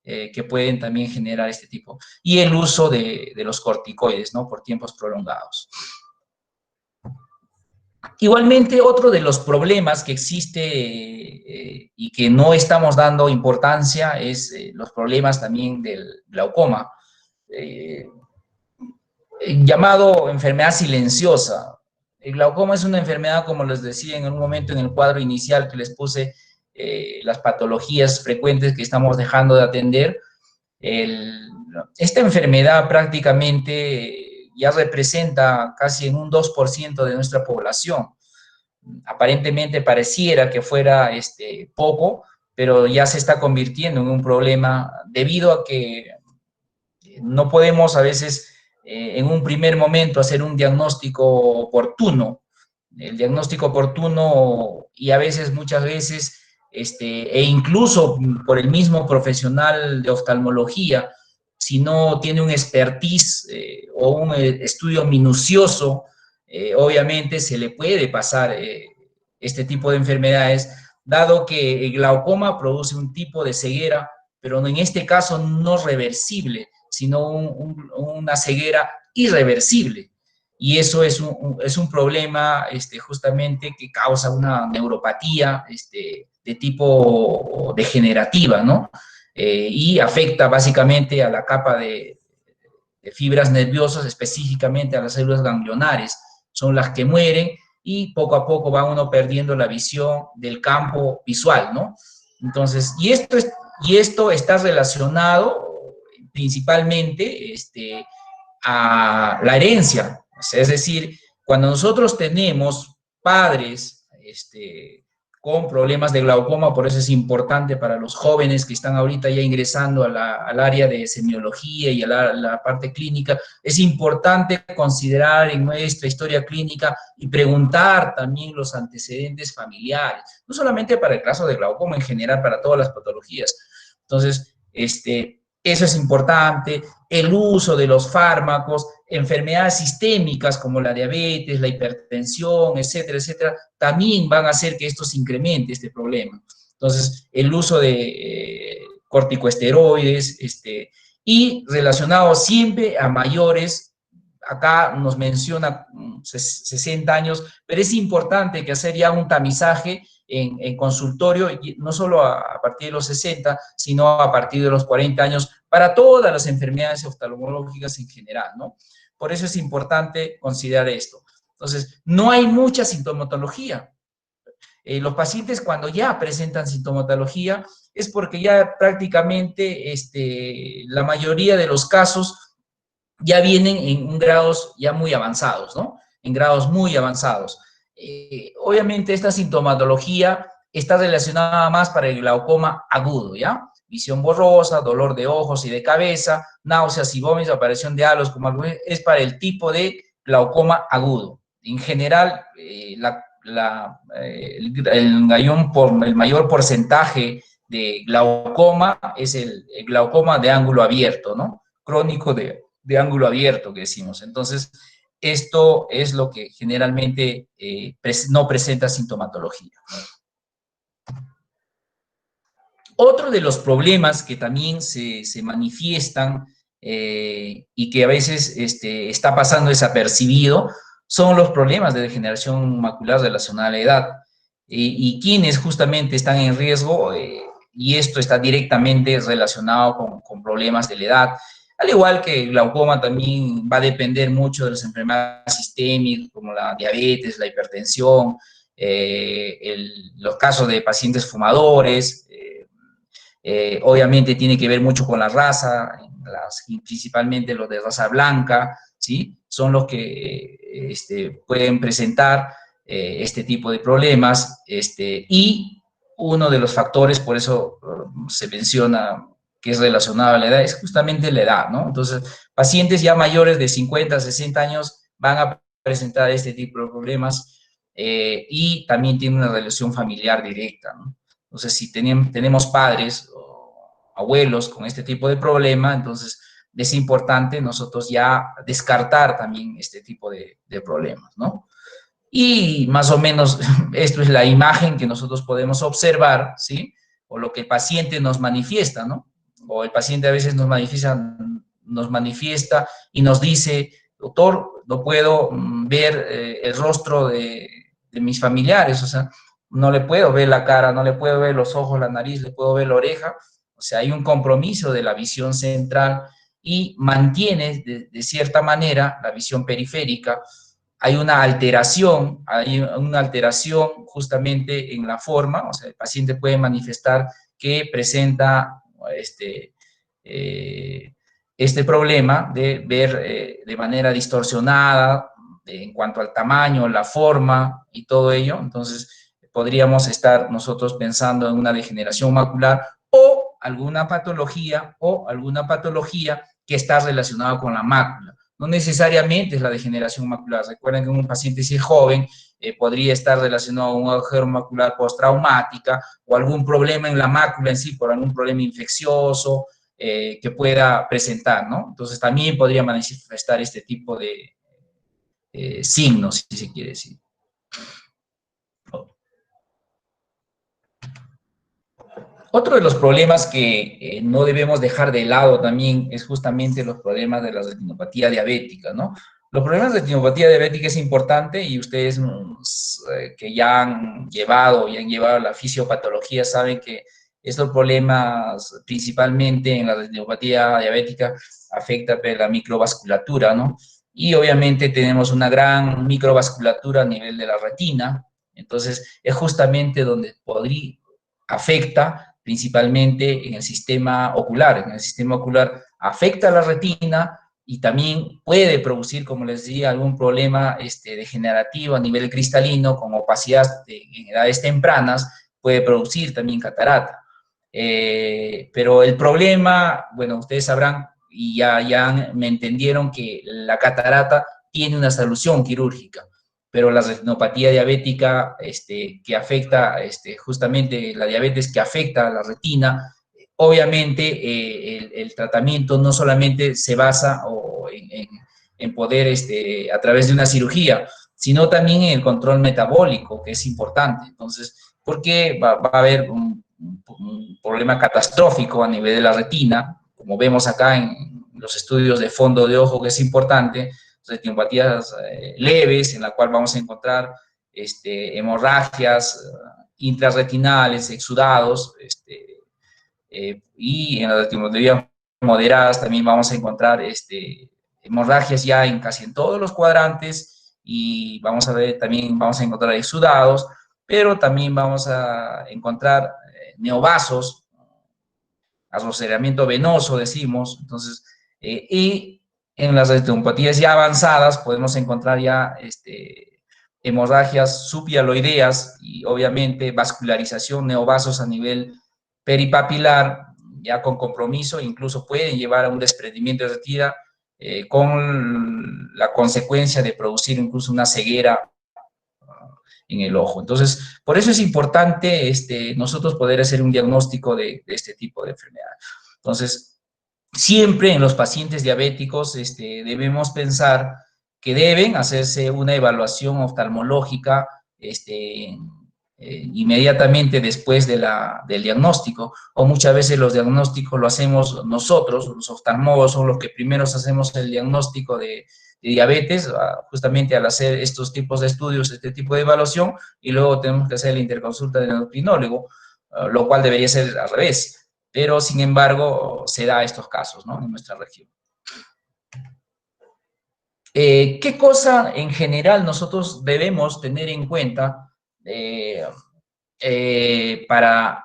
que pueden también generar este tipo. Y el uso de los corticoides, ¿no? Por tiempos prolongados. Igualmente, otro de los problemas que existe y que no estamos dando importancia es los problemas también del glaucoma. Llamado enfermedad silenciosa. El glaucoma es una enfermedad, como les decía en un momento en el cuadro inicial que les puse, las patologías frecuentes que estamos dejando de atender. Esta enfermedad prácticamente ya representa casi en un 2% de nuestra población. Aparentemente pareciera que fuera poco, pero ya se está convirtiendo en un problema debido a que no podemos a veces en un primer momento hacer un diagnóstico oportuno. El diagnóstico oportuno, y a veces, muchas veces, e incluso por el mismo profesional de oftalmología, si no tiene un expertise o un estudio minucioso, obviamente se le puede pasar este tipo de enfermedades, dado que el glaucoma produce un tipo de ceguera, pero en este caso no reversible, sino una ceguera irreversible. Y eso es un problema justamente que causa una neuropatía de tipo degenerativa, ¿no? Y afecta básicamente a la capa de fibras nerviosas, específicamente a las células ganglionares. Son las que mueren y poco a poco va uno perdiendo la visión del campo visual, ¿no? Entonces, y esto está relacionado principalmente a la herencia. O sea, es decir, cuando nosotros tenemos padres con problemas de glaucoma, por eso es importante para los jóvenes que están ahorita ya ingresando al área de semiología y a la parte clínica, es importante considerar en nuestra historia clínica y preguntar también los antecedentes familiares, no solamente para el caso de glaucoma, en general para todas las patologías. Entonces, eso es importante, el uso de los fármacos, enfermedades sistémicas como la diabetes, la hipertensión, etcétera, etcétera, también van a hacer que esto se incremente, este problema. Entonces, el uso de corticosteroides, y relacionado siempre a mayores, acá nos menciona 60 años, pero es importante que hacer ya un tamizaje en consultorio, no solo a partir de los 60, sino a partir de los 40 años, para todas las enfermedades oftalmológicas en general, ¿no? Por eso es importante considerar esto. Entonces, no hay mucha sintomatología. Los pacientes cuando ya presentan sintomatología es porque ya prácticamente la mayoría de los casos ya vienen en grados ya muy avanzados, ¿no? En grados muy avanzados. Obviamente esta sintomatología está relacionada más para el glaucoma agudo, ¿ya? Visión borrosa, dolor de ojos y de cabeza, náuseas y vómitos, aparición de halos, como es para el tipo de glaucoma agudo. En general, el mayor porcentaje de glaucoma es el glaucoma de ángulo abierto, ¿no? Crónico de ángulo abierto, que decimos. Entonces, esto es lo que generalmente no presenta sintomatología. Otro de los problemas que también se manifiestan y que a veces está pasando desapercibido son los problemas de degeneración macular relacionada a la edad. Y quienes justamente están en riesgo, y esto está directamente relacionado con problemas de la edad. Al igual que el glaucoma también va a depender mucho de las enfermedades sistémicas, como la diabetes, la hipertensión, los casos de pacientes fumadores. Obviamente tiene que ver mucho con la raza, principalmente los de raza blanca, ¿sí? Son los que pueden presentar este tipo de problemas, y uno de los factores, por eso se menciona que es relacionado a la edad, es justamente la edad, ¿no? Entonces, pacientes ya mayores de 50, 60 años van a presentar este tipo de problemas y también tiene una relación familiar directa, ¿no? Entonces, si tenemos padres o abuelos con este tipo de problema, entonces es importante nosotros ya descartar también este tipo de problemas, ¿no? Y más o menos esto es la imagen que nosotros podemos observar, ¿sí? O lo que el paciente nos manifiesta, ¿no? O el paciente a veces nos manifiesta y nos dice, doctor, no puedo ver el rostro de mis familiares, o sea, no le puedo ver la cara, no le puedo ver los ojos, la nariz, le puedo ver la oreja, o sea, hay un compromiso de la visión central y mantiene de cierta manera la visión periférica. Hay una alteración justamente en la forma, o sea, el paciente puede manifestar que presenta eh, este problema de ver de manera distorsionada en cuanto al tamaño, la forma y todo ello. Entonces, podríamos estar nosotros pensando en una degeneración macular o alguna patología que está relacionada con la mácula. No necesariamente es la degeneración macular. Recuerden que un paciente si es joven podría estar relacionado a un agujero macular postraumática o algún problema en la mácula en sí por algún problema infeccioso que pueda presentar, ¿no? Entonces también podría manifestar este tipo de signos, si se quiere decir. Otro de los problemas que no debemos dejar de lado también es justamente los problemas de la retinopatía diabética, ¿no? Los problemas de retinopatía diabética es importante y ustedes que ya han llevado la fisiopatología saben que estos problemas principalmente en la retinopatía diabética afectan la microvasculatura, ¿no? Y obviamente tenemos una gran microvasculatura a nivel de la retina, entonces es justamente donde afecta principalmente en el sistema ocular. En el sistema ocular afecta a la retina y también puede producir, como les decía, algún problema degenerativo a nivel cristalino, con opacidad en edades tempranas, puede producir también catarata. Pero el problema, bueno, ustedes sabrán y ya me entendieron que la catarata tiene una solución quirúrgica, pero la retinopatía diabética que afecta, justamente la diabetes que afecta a la retina, obviamente el tratamiento no solamente se basa en poder, a través de una cirugía, sino también en el control metabólico, que es importante. Entonces, porque va a haber un problema catastrófico a nivel de la retina, como vemos acá en los estudios de fondo de ojo, que es importante, retinopatías leves, en la cual vamos a encontrar hemorragias intrarretinales, exudados, y en las retinopatías moderadas también vamos a encontrar hemorragias ya casi en todos los cuadrantes, y también vamos a encontrar exudados, pero también vamos a encontrar neovasos, arroceramiento venoso, decimos. Entonces, y en las retinopatías ya avanzadas podemos encontrar ya hemorragias subhialoideas y obviamente vascularización, neovasos a nivel peripapilar, ya con compromiso, incluso pueden llevar a un desprendimiento de retina con la consecuencia de producir incluso una ceguera en el ojo. Entonces, por eso es importante nosotros poder hacer un diagnóstico de este tipo de enfermedad. Entonces, siempre en los pacientes diabéticos debemos pensar que deben hacerse una evaluación oftalmológica inmediatamente después del diagnóstico, o muchas veces los diagnósticos lo hacemos nosotros, los oftalmólogos son los que primero hacemos el diagnóstico de diabetes, justamente al hacer estos tipos de estudios, este tipo de evaluación, y luego tenemos que hacer la interconsulta del endocrinólogo, lo cual debería ser al revés, pero sin embargo se da estos casos, ¿no?, en nuestra región. ¿Qué cosa en general nosotros debemos tener en cuenta para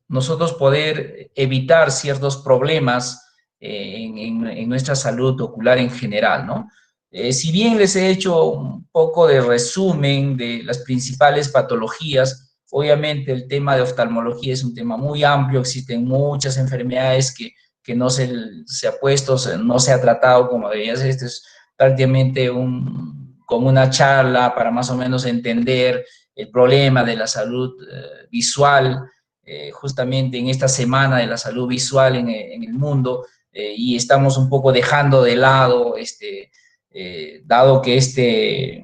nosotros poder evitar ciertos problemas en nuestra salud ocular en general, ¿no? Si bien les he hecho un poco de resumen de las principales patologías, obviamente el tema de oftalmología es un tema muy amplio, existen muchas enfermedades que no se ha puesto, no se ha tratado como debería ser. Este es prácticamente como una charla para más o menos entender el problema de la salud visual, justamente en esta semana de la salud visual en el mundo, y estamos un poco dejando de lado, dado que este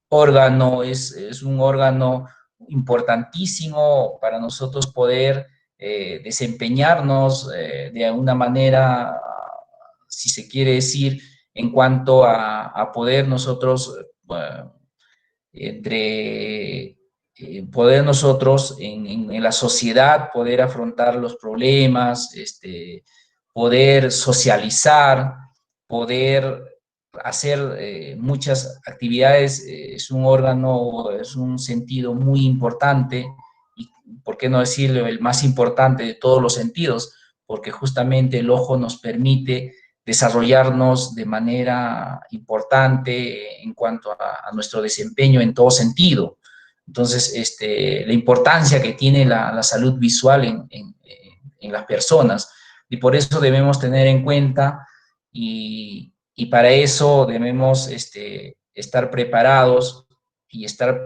órgano es un órgano importantísimo para nosotros poder desempeñarnos de alguna manera, si se quiere decir, en cuanto a poder nosotros, poder nosotros en la sociedad, poder afrontar los problemas, poder socializar, poder hacer muchas actividades. Es un órgano, es un sentido muy importante, y por qué no decirlo, el más importante de todos los sentidos, porque justamente el ojo nos permite desarrollarnos de manera importante en cuanto a nuestro desempeño en todo sentido. Entonces, la importancia que tiene la salud visual en las personas, y por eso debemos tener en cuenta, y para eso debemos estar preparados y estar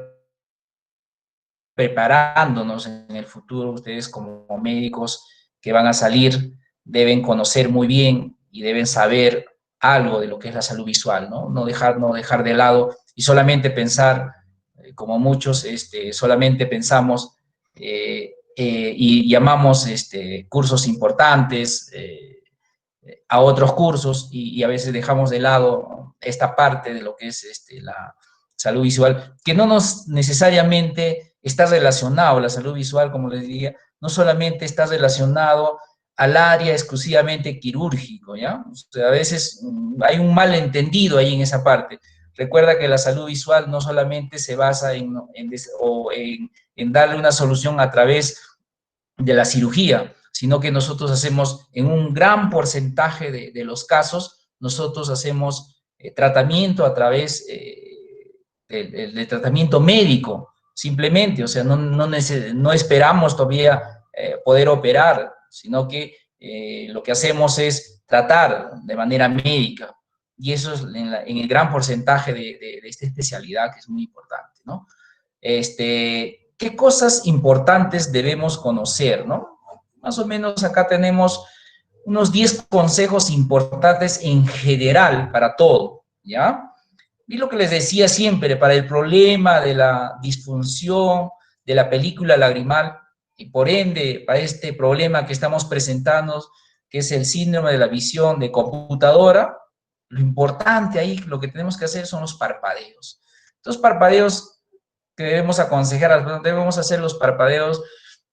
preparándonos en el futuro. Ustedes como médicos que van a salir deben conocer muy bien y deben saber algo de lo que es la salud visual, ¿no? No dejar de lado y solamente pensar, como muchos, solamente pensamos y llamamos cursos importantes a otros cursos, y a veces dejamos de lado esta parte de lo que es la salud visual, que no necesariamente está relacionado. La salud visual, como les diría, no solamente está relacionado al área exclusivamente quirúrgico, ¿ya? O sea, a veces hay un malentendido ahí en esa parte. Recuerda que la salud visual no solamente se basa en darle una solución a través de la cirugía, sino que nosotros hacemos, en un gran porcentaje de los casos, nosotros hacemos tratamiento a través de tratamiento médico, simplemente. O sea, no esperamos todavía poder operar, sino que lo que hacemos es tratar de manera médica, y eso es en el gran porcentaje de esta especialidad, que es muy importante, ¿no? ¿Qué cosas importantes debemos conocer, no? Más o menos acá tenemos unos 10 consejos importantes en general para todo, ¿ya? Y lo que les decía siempre, para el problema de la disfunción de la película lagrimal, y por ende, para este problema que estamos presentando, que es el síndrome de la visión de computadora, lo importante ahí, lo que tenemos que hacer son los parpadeos. Estos parpadeos que debemos aconsejar, debemos hacer los parpadeos,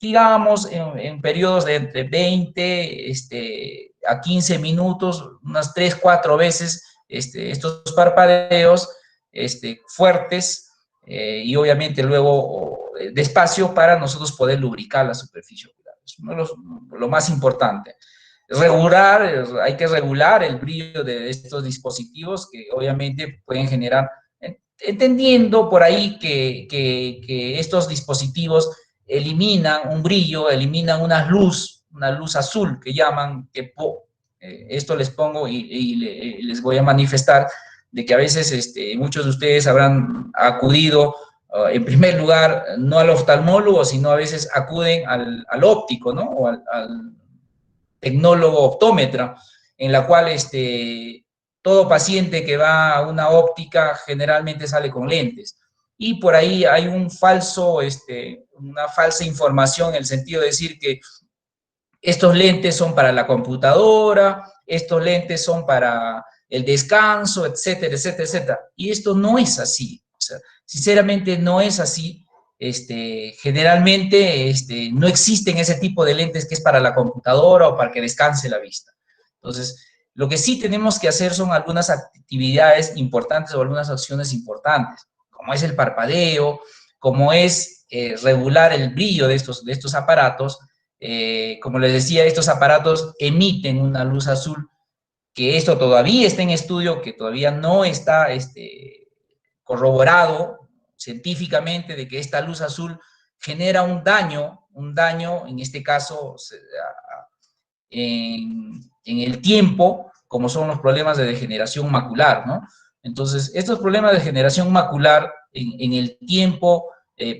digamos, en periodos de entre 20 a 15 minutos, unas 3, 4 veces, estos parpadeos fuertes, y obviamente luego despacio, para nosotros poder lubricar la superficie ocular. Es lo más importante. Hay que regular el brillo de estos dispositivos, que obviamente pueden generar, entendiendo por ahí que estos dispositivos eliminan un brillo, eliminan una luz azul que llaman, esto les pongo y les voy a manifestar de que a veces muchos de ustedes habrán acudido, en primer lugar, no al oftalmólogo, sino a veces acuden al óptico, ¿no? O al tecnólogo optómetra, en la cual todo paciente que va a una óptica generalmente sale con lentes. Y por ahí hay una falsa información en el sentido de decir que estos lentes son para la computadora, estos lentes son para el descanso, etcétera, etcétera, etcétera. Y esto no es así. O sea, sinceramente no es así. Generalmente no existen ese tipo de lentes que es para la computadora o para que descanse la vista. Entonces, lo que sí tenemos que hacer son algunas actividades importantes o algunas acciones importantes, como es el parpadeo, como es regular el brillo de estos aparatos. Como les decía, estos aparatos emiten una luz azul, que esto todavía está en estudio, que todavía no está corroborado científicamente de que esta luz azul genera un daño en este caso en el tiempo, como son los problemas de degeneración macular, ¿no? Entonces, estos problemas de degeneración macular en el tiempo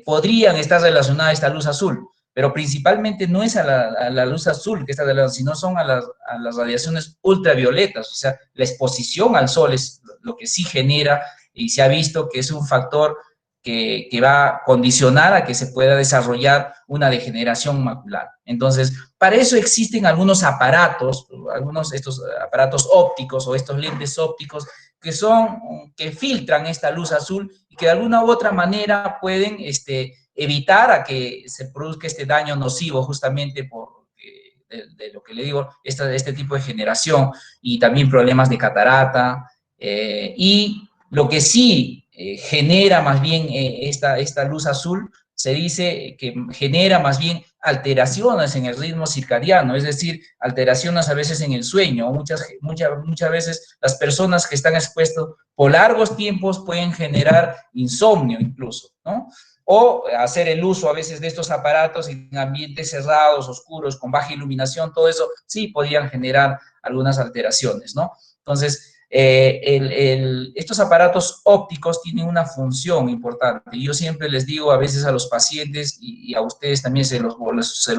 podrían estar relacionados a esta luz azul, pero principalmente no es a la luz azul que está relacionada, sino son a las radiaciones ultravioletas, o sea, la exposición al sol es lo que sí genera y se ha visto que es un factor que va a condicionar a que se pueda desarrollar una degeneración macular. Entonces, para eso existen algunos aparatos, estos aparatos ópticos o estos lentes ópticos que filtran esta luz azul y que de alguna u otra manera pueden evitar a que se produzca este daño nocivo justamente por de lo que le digo, este tipo de generación y también problemas de catarata. Y lo que sí genera más bien esta luz azul, se dice que genera más bien alteraciones en el ritmo circadiano, es decir, alteraciones a veces en el sueño. Muchas veces las personas que están expuestas por largos tiempos pueden generar insomnio incluso, ¿no? O hacer el uso a veces de estos aparatos en ambientes cerrados, oscuros, con baja iluminación, todo eso sí podrían generar algunas alteraciones, ¿no? Entonces, estos aparatos ópticos tienen una función importante. Yo siempre les digo a veces a los pacientes y a ustedes también se los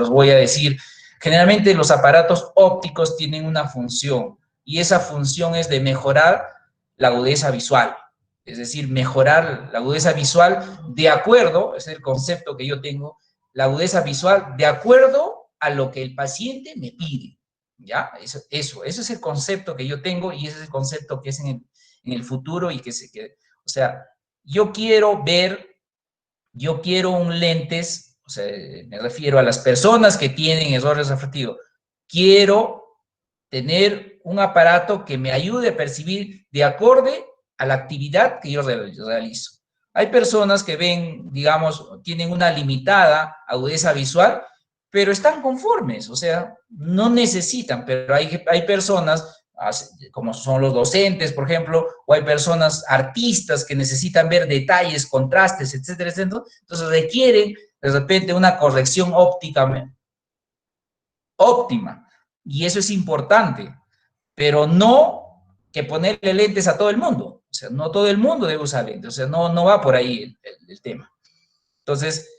voy a decir, generalmente los aparatos ópticos tienen una función y esa función es de mejorar la agudeza visual. Es decir, mejorar la agudeza visual de acuerdo, es el concepto que yo tengo, la agudeza visual de acuerdo a lo que el paciente me pide. ¿Ya? Eso es el concepto que yo tengo y ese es el concepto que es en el futuro y o sea, yo quiero un lentes, o sea, me refiero a las personas que tienen errores refractivos, quiero tener un aparato que me ayude a percibir de acorde a la actividad que yo realizo. Hay personas que ven, digamos, tienen una limitada agudeza visual, pero están conformes, o sea, no necesitan, pero hay personas, como son los docentes, por ejemplo, o hay personas artistas que necesitan ver detalles, contrastes, etcétera, etcétera, entonces requieren de repente una corrección óptima, y eso es importante, pero no que ponerle lentes a todo el mundo, o sea, no todo el mundo debe usar lentes, o sea, no va por ahí el tema. Entonces,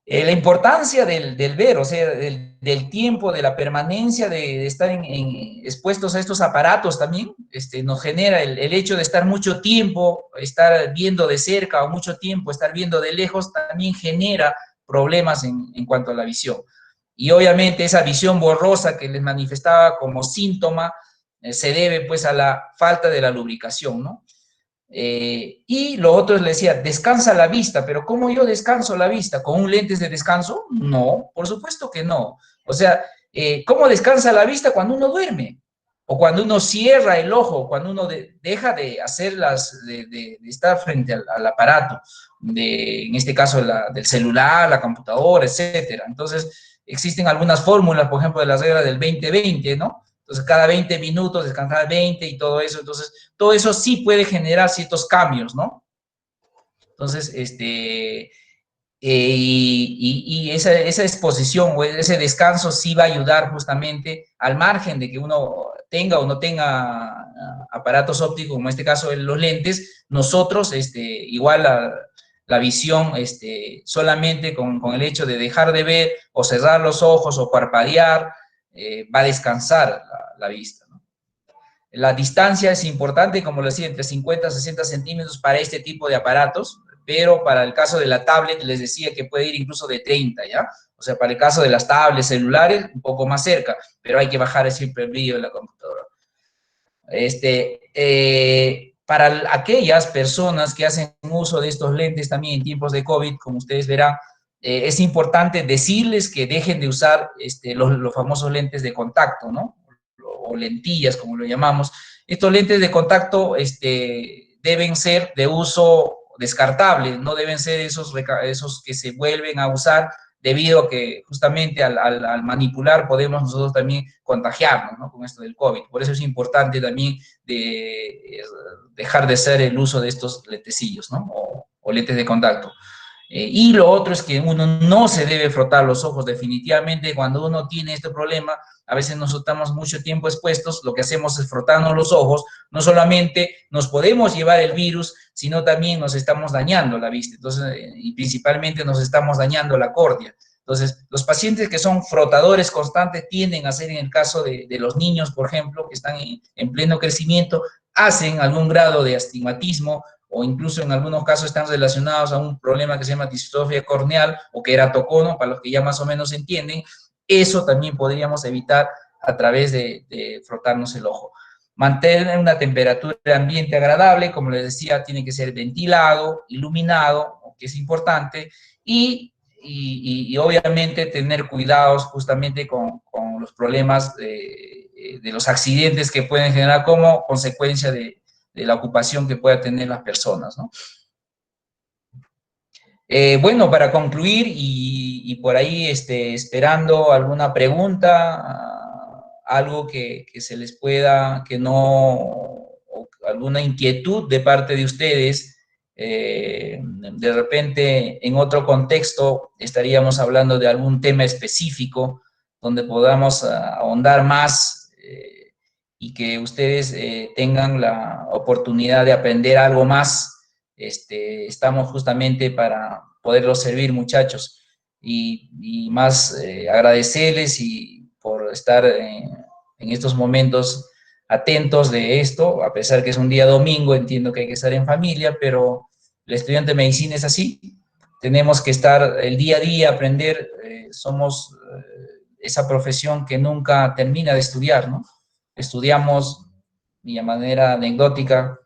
la importancia del ver, o sea, del tiempo, de la permanencia, de estar expuestos a estos aparatos también, nos genera el hecho de estar mucho tiempo, estar viendo de cerca o mucho tiempo, estar viendo de lejos, también genera problemas en cuanto a la visión. Y obviamente esa visión borrosa que les manifestaba como síntoma se debe pues a la falta de la lubricación, ¿no? Y lo otro le decía, descansa la vista, pero ¿cómo yo descanso la vista? ¿Con un lentes de descanso? No, por supuesto que no. O sea, ¿cómo descansa la vista cuando uno duerme? O cuando uno cierra el ojo, cuando uno deja de hacer de estar frente al aparato, en este caso del celular, la computadora, etcétera. Entonces, existen algunas fórmulas, por ejemplo, de la regla del 20-20, ¿no? Entonces, cada 20 minutos descansar 20 y todo eso. Entonces, todo eso sí puede generar ciertos cambios, ¿no? Entonces, y esa exposición o ese descanso sí va a ayudar justamente al margen de que uno tenga o no tenga aparatos ópticos, como en este caso los lentes, nosotros, igual la visión, solamente con el hecho de dejar de ver o cerrar los ojos o parpadear, va a descansar la vista, ¿no? La distancia es importante, como lo decía, entre 50 a 60 centímetros para este tipo de aparatos, pero para el caso de la tablet les decía que puede ir incluso de 30, ¿ya? O sea, para el caso de las tablets celulares, un poco más cerca, pero hay que bajar siempre el brillo de la computadora. Para aquellas personas que hacen uso de estos lentes también en tiempos de COVID, como ustedes verán, es importante decirles que dejen de usar los famosos lentes de contacto, ¿no? O lentillas, como lo llamamos. Estos lentes de contacto deben ser de uso descartable, no deben ser esos que se vuelven a usar debido a que justamente al manipular podemos nosotros también contagiarnos, ¿no? Con esto del COVID. Por eso es importante también dejar de hacer el uso de estos lentecillos, ¿no? O lentes de contacto. Y lo otro es que uno no se debe frotar los ojos. Definitivamente, cuando uno tiene este problema, a veces nos estamos mucho tiempo expuestos, lo que hacemos es frotarnos los ojos. No solamente nos podemos llevar el virus, sino también nos estamos dañando la vista. Entonces, y principalmente nos estamos dañando la córnea. Entonces, los pacientes que son frotadores constantes tienden a ser, en el caso de los niños, por ejemplo, que están en pleno crecimiento, hacen algún grado de astigmatismo, o incluso en algunos casos están relacionados a un problema que se llama distrofia corneal o queratocono, para los que ya más o menos entienden. Eso también podríamos evitar a través de frotarnos el ojo. Mantener una temperatura de ambiente agradable, como les decía, tiene que ser ventilado, iluminado, que es importante, y obviamente tener cuidados justamente con los problemas de los accidentes que pueden generar como consecuencia de la ocupación que puedan tener las personas, ¿no? Bueno, para concluir y por ahí esperando alguna pregunta, algo que se les pueda, que no, o alguna inquietud de parte de ustedes, de repente en otro contexto estaríamos hablando de algún tema específico donde podamos ahondar más y que ustedes tengan la oportunidad de aprender algo más. Estamos justamente para poderlos servir, muchachos, y más agradecerles y por estar en estos momentos atentos de esto, a pesar que es un día domingo, entiendo que hay que estar en familia, pero el estudiante de medicina es así, tenemos que estar el día a día, aprender, somos esa profesión que nunca termina de estudiar, ¿no? Estudiamos, y de manera anecdótica,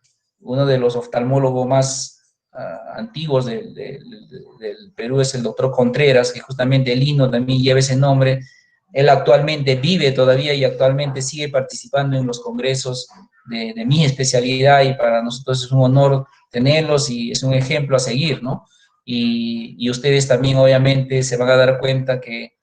uno de los oftalmólogos más antiguos del Perú es el doctor Contreras, que justamente el INO también lleva ese nombre. Él actualmente vive todavía y actualmente sigue participando en los congresos de mi especialidad, y para nosotros es un honor tenerlos y es un ejemplo a seguir, ¿no? Y ustedes también obviamente se van a dar cuenta que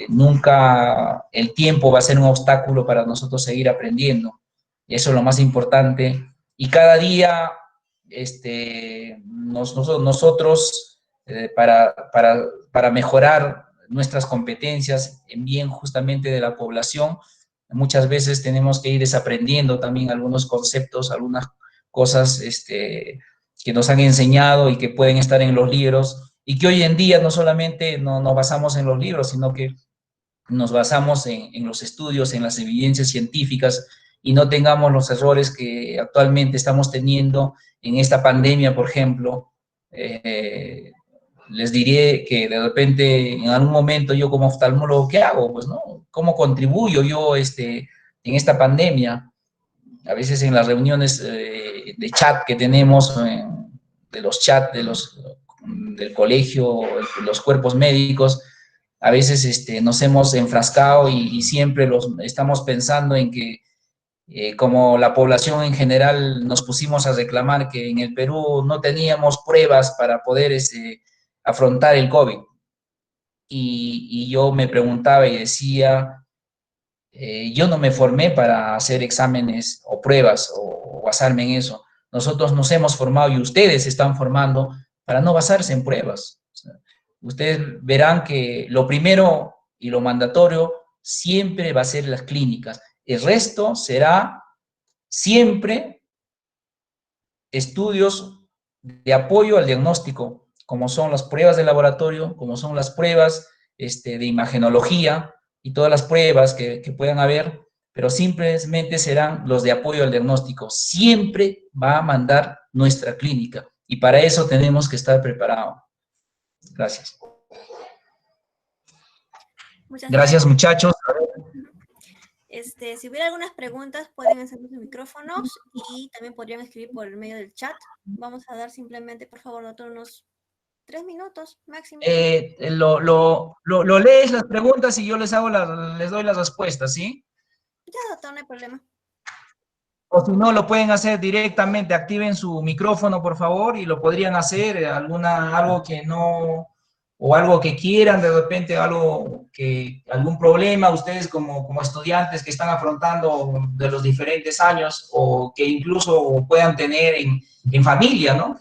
nunca el tiempo va a ser un obstáculo para nosotros seguir aprendiendo. Y eso es lo más importante. Y cada día nosotros para mejorar nuestras competencias en bien justamente de la población, muchas veces tenemos que ir desaprendiendo también algunos conceptos, algunas cosas que nos han enseñado y que pueden estar en los libros, y que hoy en día no solamente nos basamos en los libros, sino que nos basamos en los estudios, en las evidencias científicas, y no tengamos los errores que actualmente estamos teniendo en esta pandemia, por ejemplo. Les diré que de repente en algún momento yo como oftalmólogo, ¿qué hago? Pues, ¿no? ¿Cómo contribuyo yo en esta pandemia? A veces en las reuniones de chat que tenemos, de los chats del colegio, los cuerpos médicos, a veces nos hemos enfrascado y siempre estamos pensando en que como la población en general nos pusimos a reclamar que en el Perú no teníamos pruebas para poder afrontar el COVID. Y yo me preguntaba y decía, yo no me formé para hacer exámenes o pruebas o basarme en eso. Nosotros nos hemos formado y ustedes se están formando para no basarse en pruebas. O sea, ustedes verán que lo primero y lo mandatorio siempre va a ser las clínicas. El resto será siempre estudios de apoyo al diagnóstico, como son las pruebas de laboratorio, como son las pruebas de imagenología y todas las pruebas que puedan haber, pero simplemente serán los de apoyo al diagnóstico. Siempre va a mandar nuestra clínica y para eso tenemos que estar preparados. Gracias. Muchas Gracias, gracias. muchachos. Si hubiera algunas preguntas, pueden encender sus micrófonos y también podrían escribir por el medio del chat. Vamos a dar simplemente, por favor, doctor, unos 3 minutos máximo. Lo lees las preguntas y yo les doy las respuestas, ¿sí? Ya, doctor, no hay problema. O si no, lo pueden hacer directamente, activen su micrófono, por favor, y lo podrían hacer, algo que no, o algo que quieran, de repente algún problema, ustedes como estudiantes que están afrontando de los diferentes años, o que incluso puedan tener en familia, ¿no?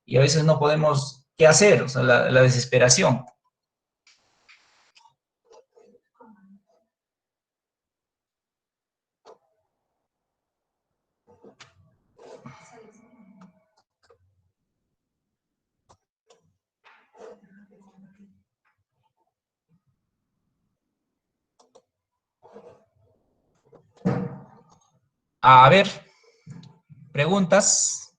Y a veces no podemos, ¿qué hacer? O sea, la desesperación. A ver, preguntas,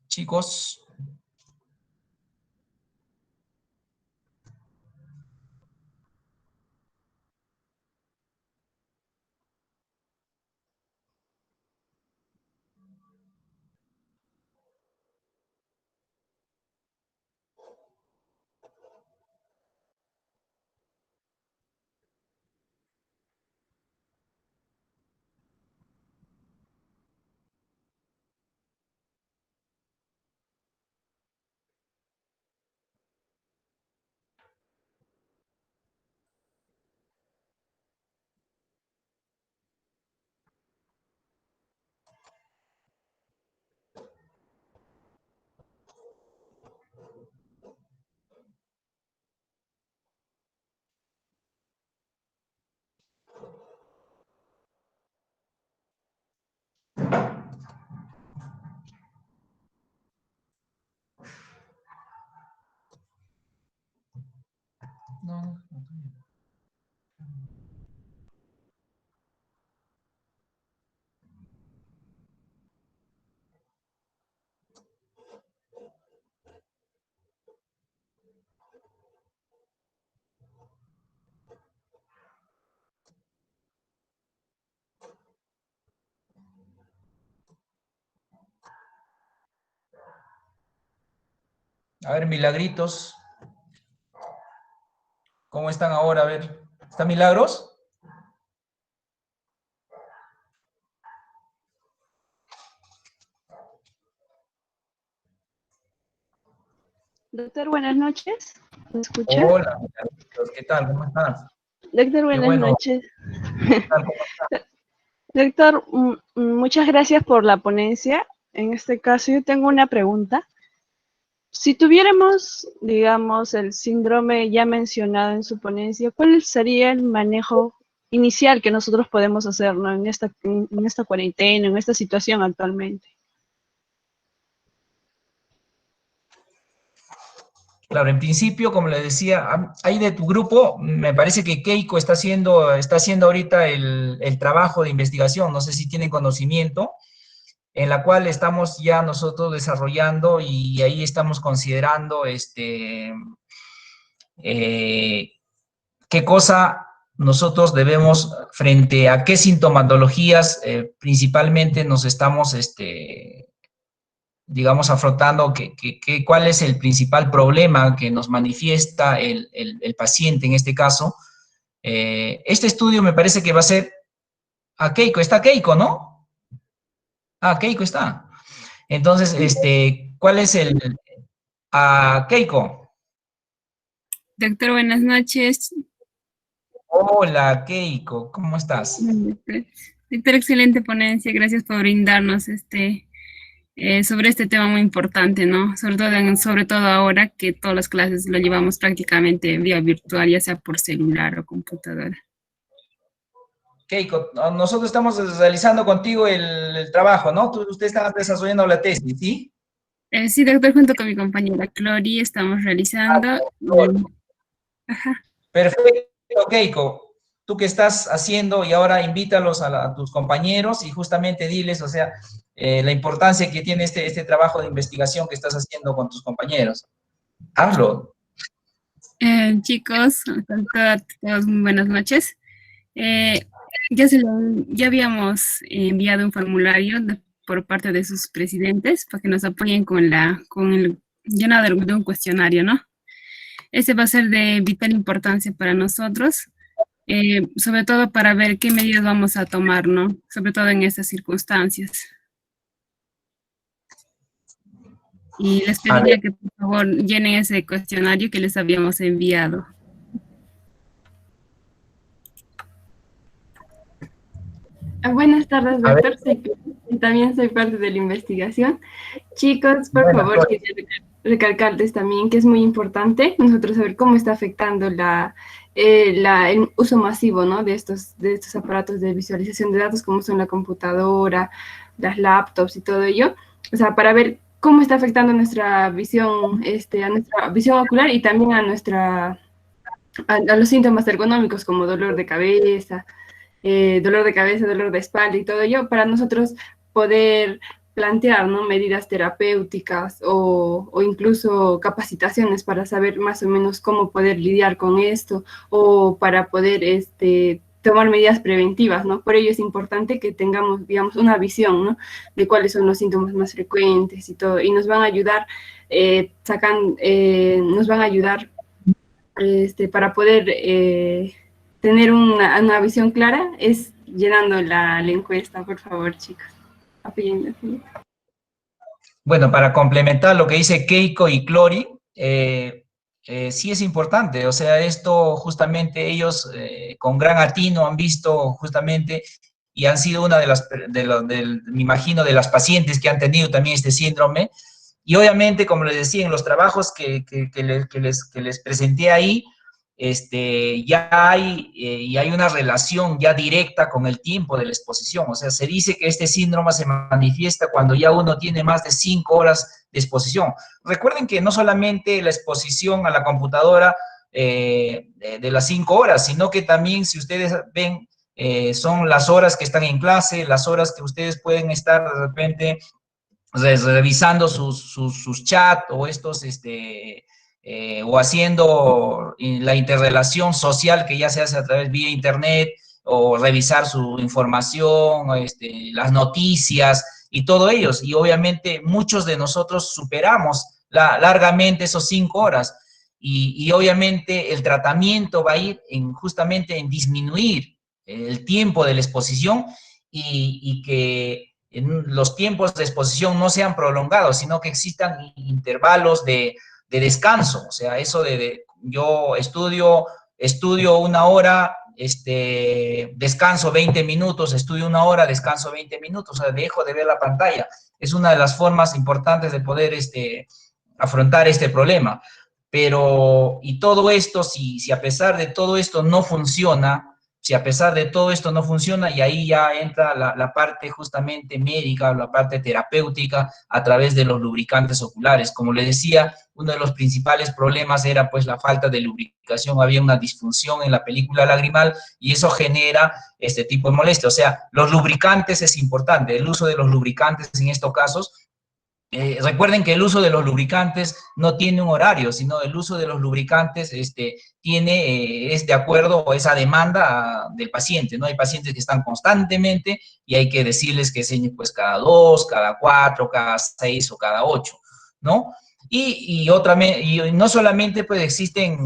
chicos. No. A ver, Milagritos. ¿Cómo están ahora? A ver, ¿está Milagros? Doctor, buenas noches. ¿Me escucha? Hola, Milagritos, ¿qué tal? ¿Cómo estás? Doctor, Qué buenas bueno. noches. ¿Qué tal? ¿Cómo estás? Doctor, muchas gracias por la ponencia. En este caso, yo tengo una pregunta. Si tuviéramos, digamos, el síndrome ya mencionado en su ponencia, ¿cuál sería el manejo inicial que nosotros podemos hacer, ¿no? en esta cuarentena, en esta situación actualmente? Claro, en principio, como le decía, ahí de tu grupo, me parece que Keiko está haciendo ahorita el trabajo de investigación, no sé si tienen conocimiento, en la cual estamos ya nosotros desarrollando y ahí estamos considerando qué cosa nosotros debemos, frente a qué sintomatologías principalmente nos estamos, digamos, afrontando, cuál es el principal problema que nos manifiesta el paciente en este caso. Este estudio me parece que va a ser a Keiko. Está Keiko, ¿no? Ah, Keiko está. Entonces, ¿cuál es a Keiko? Doctor, buenas noches. Hola, Keiko, ¿cómo estás? Doctor, excelente ponencia. Gracias por brindarnos sobre este tema muy importante, ¿no? Sobre todo ahora que todas las clases lo llevamos prácticamente en vía virtual, ya sea por celular o computadora. Keiko, nosotros estamos realizando contigo el trabajo, ¿no? Usted está desarrollando la tesis, ¿sí? Sí, doctor, junto con mi compañera Clori estamos realizando. Ajá. Perfecto, Keiko. tú qué estás haciendo, y ahora invítalos a tus compañeros y justamente diles, o sea, la importancia que tiene este trabajo de investigación que estás haciendo con tus compañeros. Hazlo. Chicos, todos muy buenas noches. Ya habíamos enviado un formulario por parte de sus presidentes para que nos apoyen con el llenado de un cuestionario, ¿no? Ese va a ser de vital importancia para nosotros, sobre todo para ver qué medidas vamos a tomar, ¿no? Sobre todo en estas circunstancias. Y les pediría que por favor llenen ese cuestionario que les habíamos enviado. Buenas tardes, doctor. También soy parte de la investigación. Chicos, por favor, quería recalcarles también que es muy importante nosotros saber cómo está afectando el uso masivo, ¿no?, de estos aparatos de visualización de datos, como son la computadora, las laptops y todo ello. O sea, para ver cómo está afectando nuestra visión, a nuestra visión ocular y también a los síntomas ergonómicos como dolor de cabeza, dolor de espalda y todo ello, para nosotros poder plantear, ¿no?, medidas terapéuticas o incluso capacitaciones para saber más o menos cómo poder lidiar con esto, o para poder tomar medidas preventivas, ¿no? Por ello es importante que tengamos, digamos, una visión, ¿no?, de cuáles son los síntomas más frecuentes y todo, y nos van a ayudar para poder tener una visión clara, es llenando la encuesta, por favor, chicos. Apóyenme. Bueno, para complementar lo que dice Keiko y Clori, sí es importante, o sea, esto justamente ellos con gran atino han visto justamente y han sido una de las, me imagino, de las pacientes que han tenido también este síndrome, y obviamente, como les decía, en los trabajos que les presenté ahí, ya hay una relación ya directa con el tiempo de la exposición. O sea, se dice que este síndrome se manifiesta cuando ya uno tiene más de 5 horas de exposición. Recuerden que no solamente la exposición a la computadora de las 5 horas, sino que también, si ustedes ven, son las horas que están en clase, las horas que ustedes pueden estar de repente revisando sus chats o o haciendo la interrelación social que ya se hace a través vía internet, o revisar su información, las noticias y todo ello. Y obviamente muchos de nosotros superamos largamente esos 5 horas. Y obviamente el tratamiento va a ir justamente en disminuir el tiempo de la exposición y que los tiempos de exposición no sean prolongados, sino que existan intervalos de descanso. O sea, eso yo estudio 1 hora, descanso 20 minutos, estudio 1 hora, descanso 20 minutos, o sea, dejo de ver la pantalla. Es una de las formas importantes de poder afrontar este problema. Pero, y todo esto, si a pesar de todo esto no funciona, y ahí ya entra la parte justamente médica, la parte terapéutica a través de los lubricantes oculares. Como les decía, uno de los principales problemas era pues la falta de lubricación, había una disfunción en la película lagrimal y eso genera este tipo de molestia. O sea, los lubricantes es importante, el uso de los lubricantes en estos casos. Recuerden que el uso de los lubricantes no tiene un horario, sino el uso de los lubricantes es de acuerdo a esa demanda del paciente, ¿no? Hay pacientes que están constantemente y hay que decirles que sean pues cada 2, cada 4, cada 6 o cada 8, ¿no? Y no solamente pues existen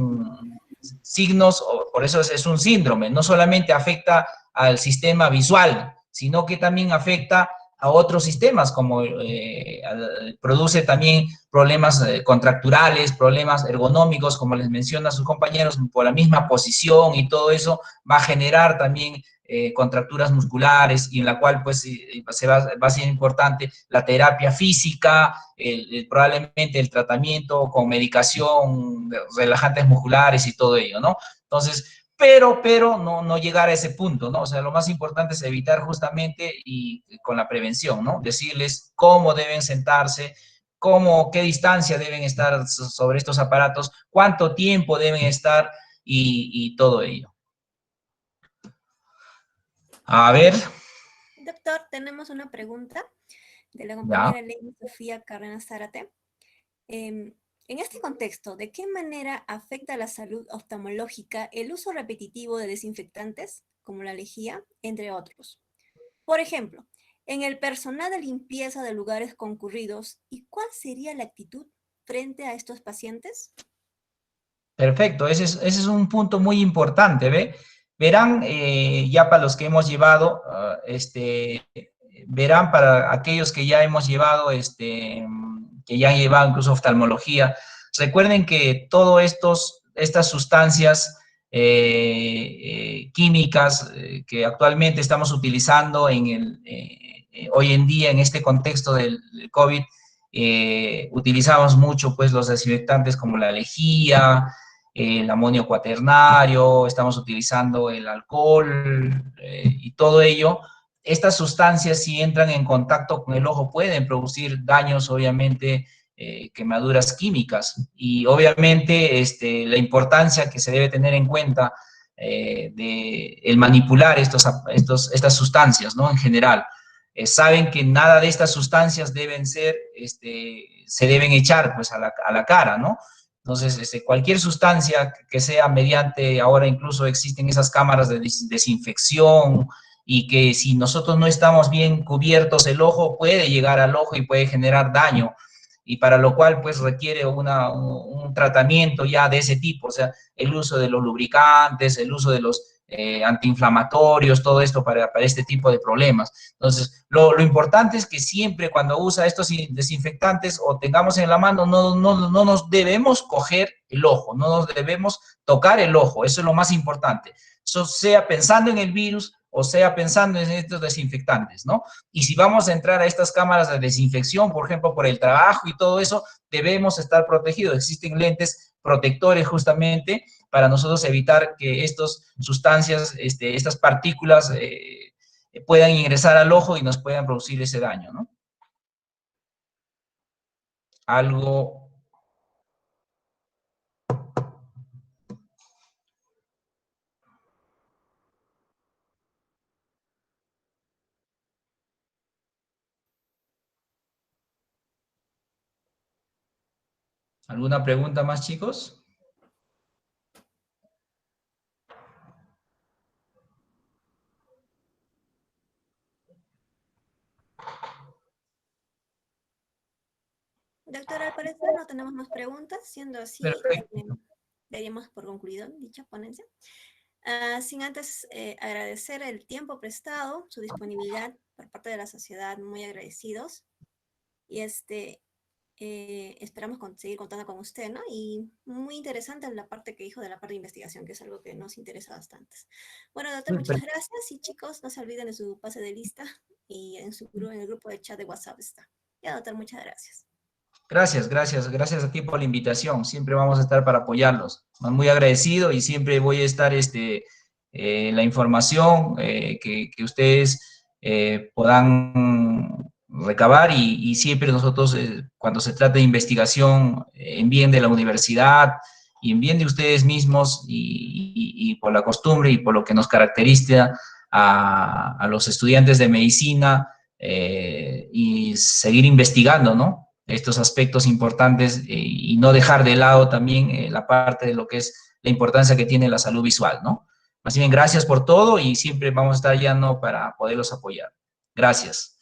signos, por eso es un síndrome, no solamente afecta al sistema visual, sino que también afecta a otros sistemas, como produce también problemas contracturales, problemas ergonómicos, como les menciona a sus compañeros, por la misma posición y todo eso va a generar también contracturas musculares, y en la cual pues va a ser importante la terapia física, probablemente el tratamiento con medicación, relajantes musculares y todo ello, ¿no? Entonces, pero no llegar a ese punto, ¿no? O sea, lo más importante es evitar justamente y con la prevención, ¿no? Decirles cómo deben sentarse, qué distancia deben estar sobre estos aparatos, cuánto tiempo deben estar y todo ello. A ver, Doctor, tenemos una pregunta de la compañera Lady Sofía Carrena Zárate. En este contexto, ¿de qué manera afecta a la salud oftalmológica el uso repetitivo de desinfectantes, como la lejía, entre otros? Por ejemplo, en el personal de limpieza de lugares concurridos, ¿y cuál sería la actitud frente a estos pacientes? perfecto, ese es un punto muy importante, ¿ve? Verán, ya para los que hemos llevado, verán para aquellos que ya hemos llevado, que ya han llevado incluso oftalmología, recuerden que todas estas sustancias químicas que actualmente estamos utilizando hoy en día en este contexto del COVID, utilizamos mucho pues los desinfectantes como la lejía, el amonio cuaternario, estamos utilizando el alcohol y todo ello. Estas sustancias, si entran en contacto con el ojo, pueden producir daños, obviamente, quemaduras químicas. Y obviamente la importancia que se debe tener en cuenta de el manipular estas sustancias, ¿no? En general. Saben que nada de estas sustancias deben ser, se deben echar pues a la cara, ¿no? Entonces, cualquier sustancia que sea mediante, ahora incluso existen esas cámaras de desinfección y que si nosotros no estamos bien cubiertos el ojo, puede llegar al ojo y puede generar daño. Y para lo cual, pues, requiere un tratamiento ya de ese tipo, o sea, el uso de los lubricantes, el uso de los antiinflamatorios, todo esto para este tipo de problemas. Entonces, lo importante es que siempre cuando usa estos desinfectantes o tengamos en la mano, no nos debemos coger el ojo, no nos debemos tocar el ojo, eso es lo más importante. Eso sea pensando en el virus o sea pensando en estos desinfectantes, ¿no? Y si vamos a entrar a estas cámaras de desinfección, por ejemplo, por el trabajo y todo eso, debemos estar protegidos. Existen lentes protectores justamente para nosotros evitar que estas sustancias, estas partículas puedan ingresar al ojo y nos puedan producir ese daño, ¿no? Algo... ¿Alguna pregunta más, chicos? Doctora, al parecer no tenemos más preguntas. Siendo así, daríamos por concluido dicha ponencia. Sin antes agradecer el tiempo prestado, su disponibilidad por parte de la sociedad, muy agradecidos. Y esperamos seguir contando con usted, ¿no? Y muy interesante la parte que dijo de la parte de investigación, que es algo que nos interesa bastante. Bueno, doctor, muchas gracias. Y chicos, no se olviden de su pase de lista y en el grupo de chat de WhatsApp está. Ya, doctor, muchas gracias. Gracias a ti por la invitación. Siempre vamos a estar para apoyarlos. Muy agradecido y siempre voy a estar la información que ustedes puedan recabar y siempre nosotros, cuando se trata de investigación en bien de la universidad y en bien de ustedes mismos y por la costumbre y por lo que nos caracteriza a los estudiantes de medicina y seguir investigando, ¿no? Estos aspectos importantes y no dejar de lado también la parte de lo que es la importancia que tiene la salud visual, ¿no? Más bien, gracias por todo y siempre vamos a estar ya, ¿no?, para poderlos apoyar. Gracias.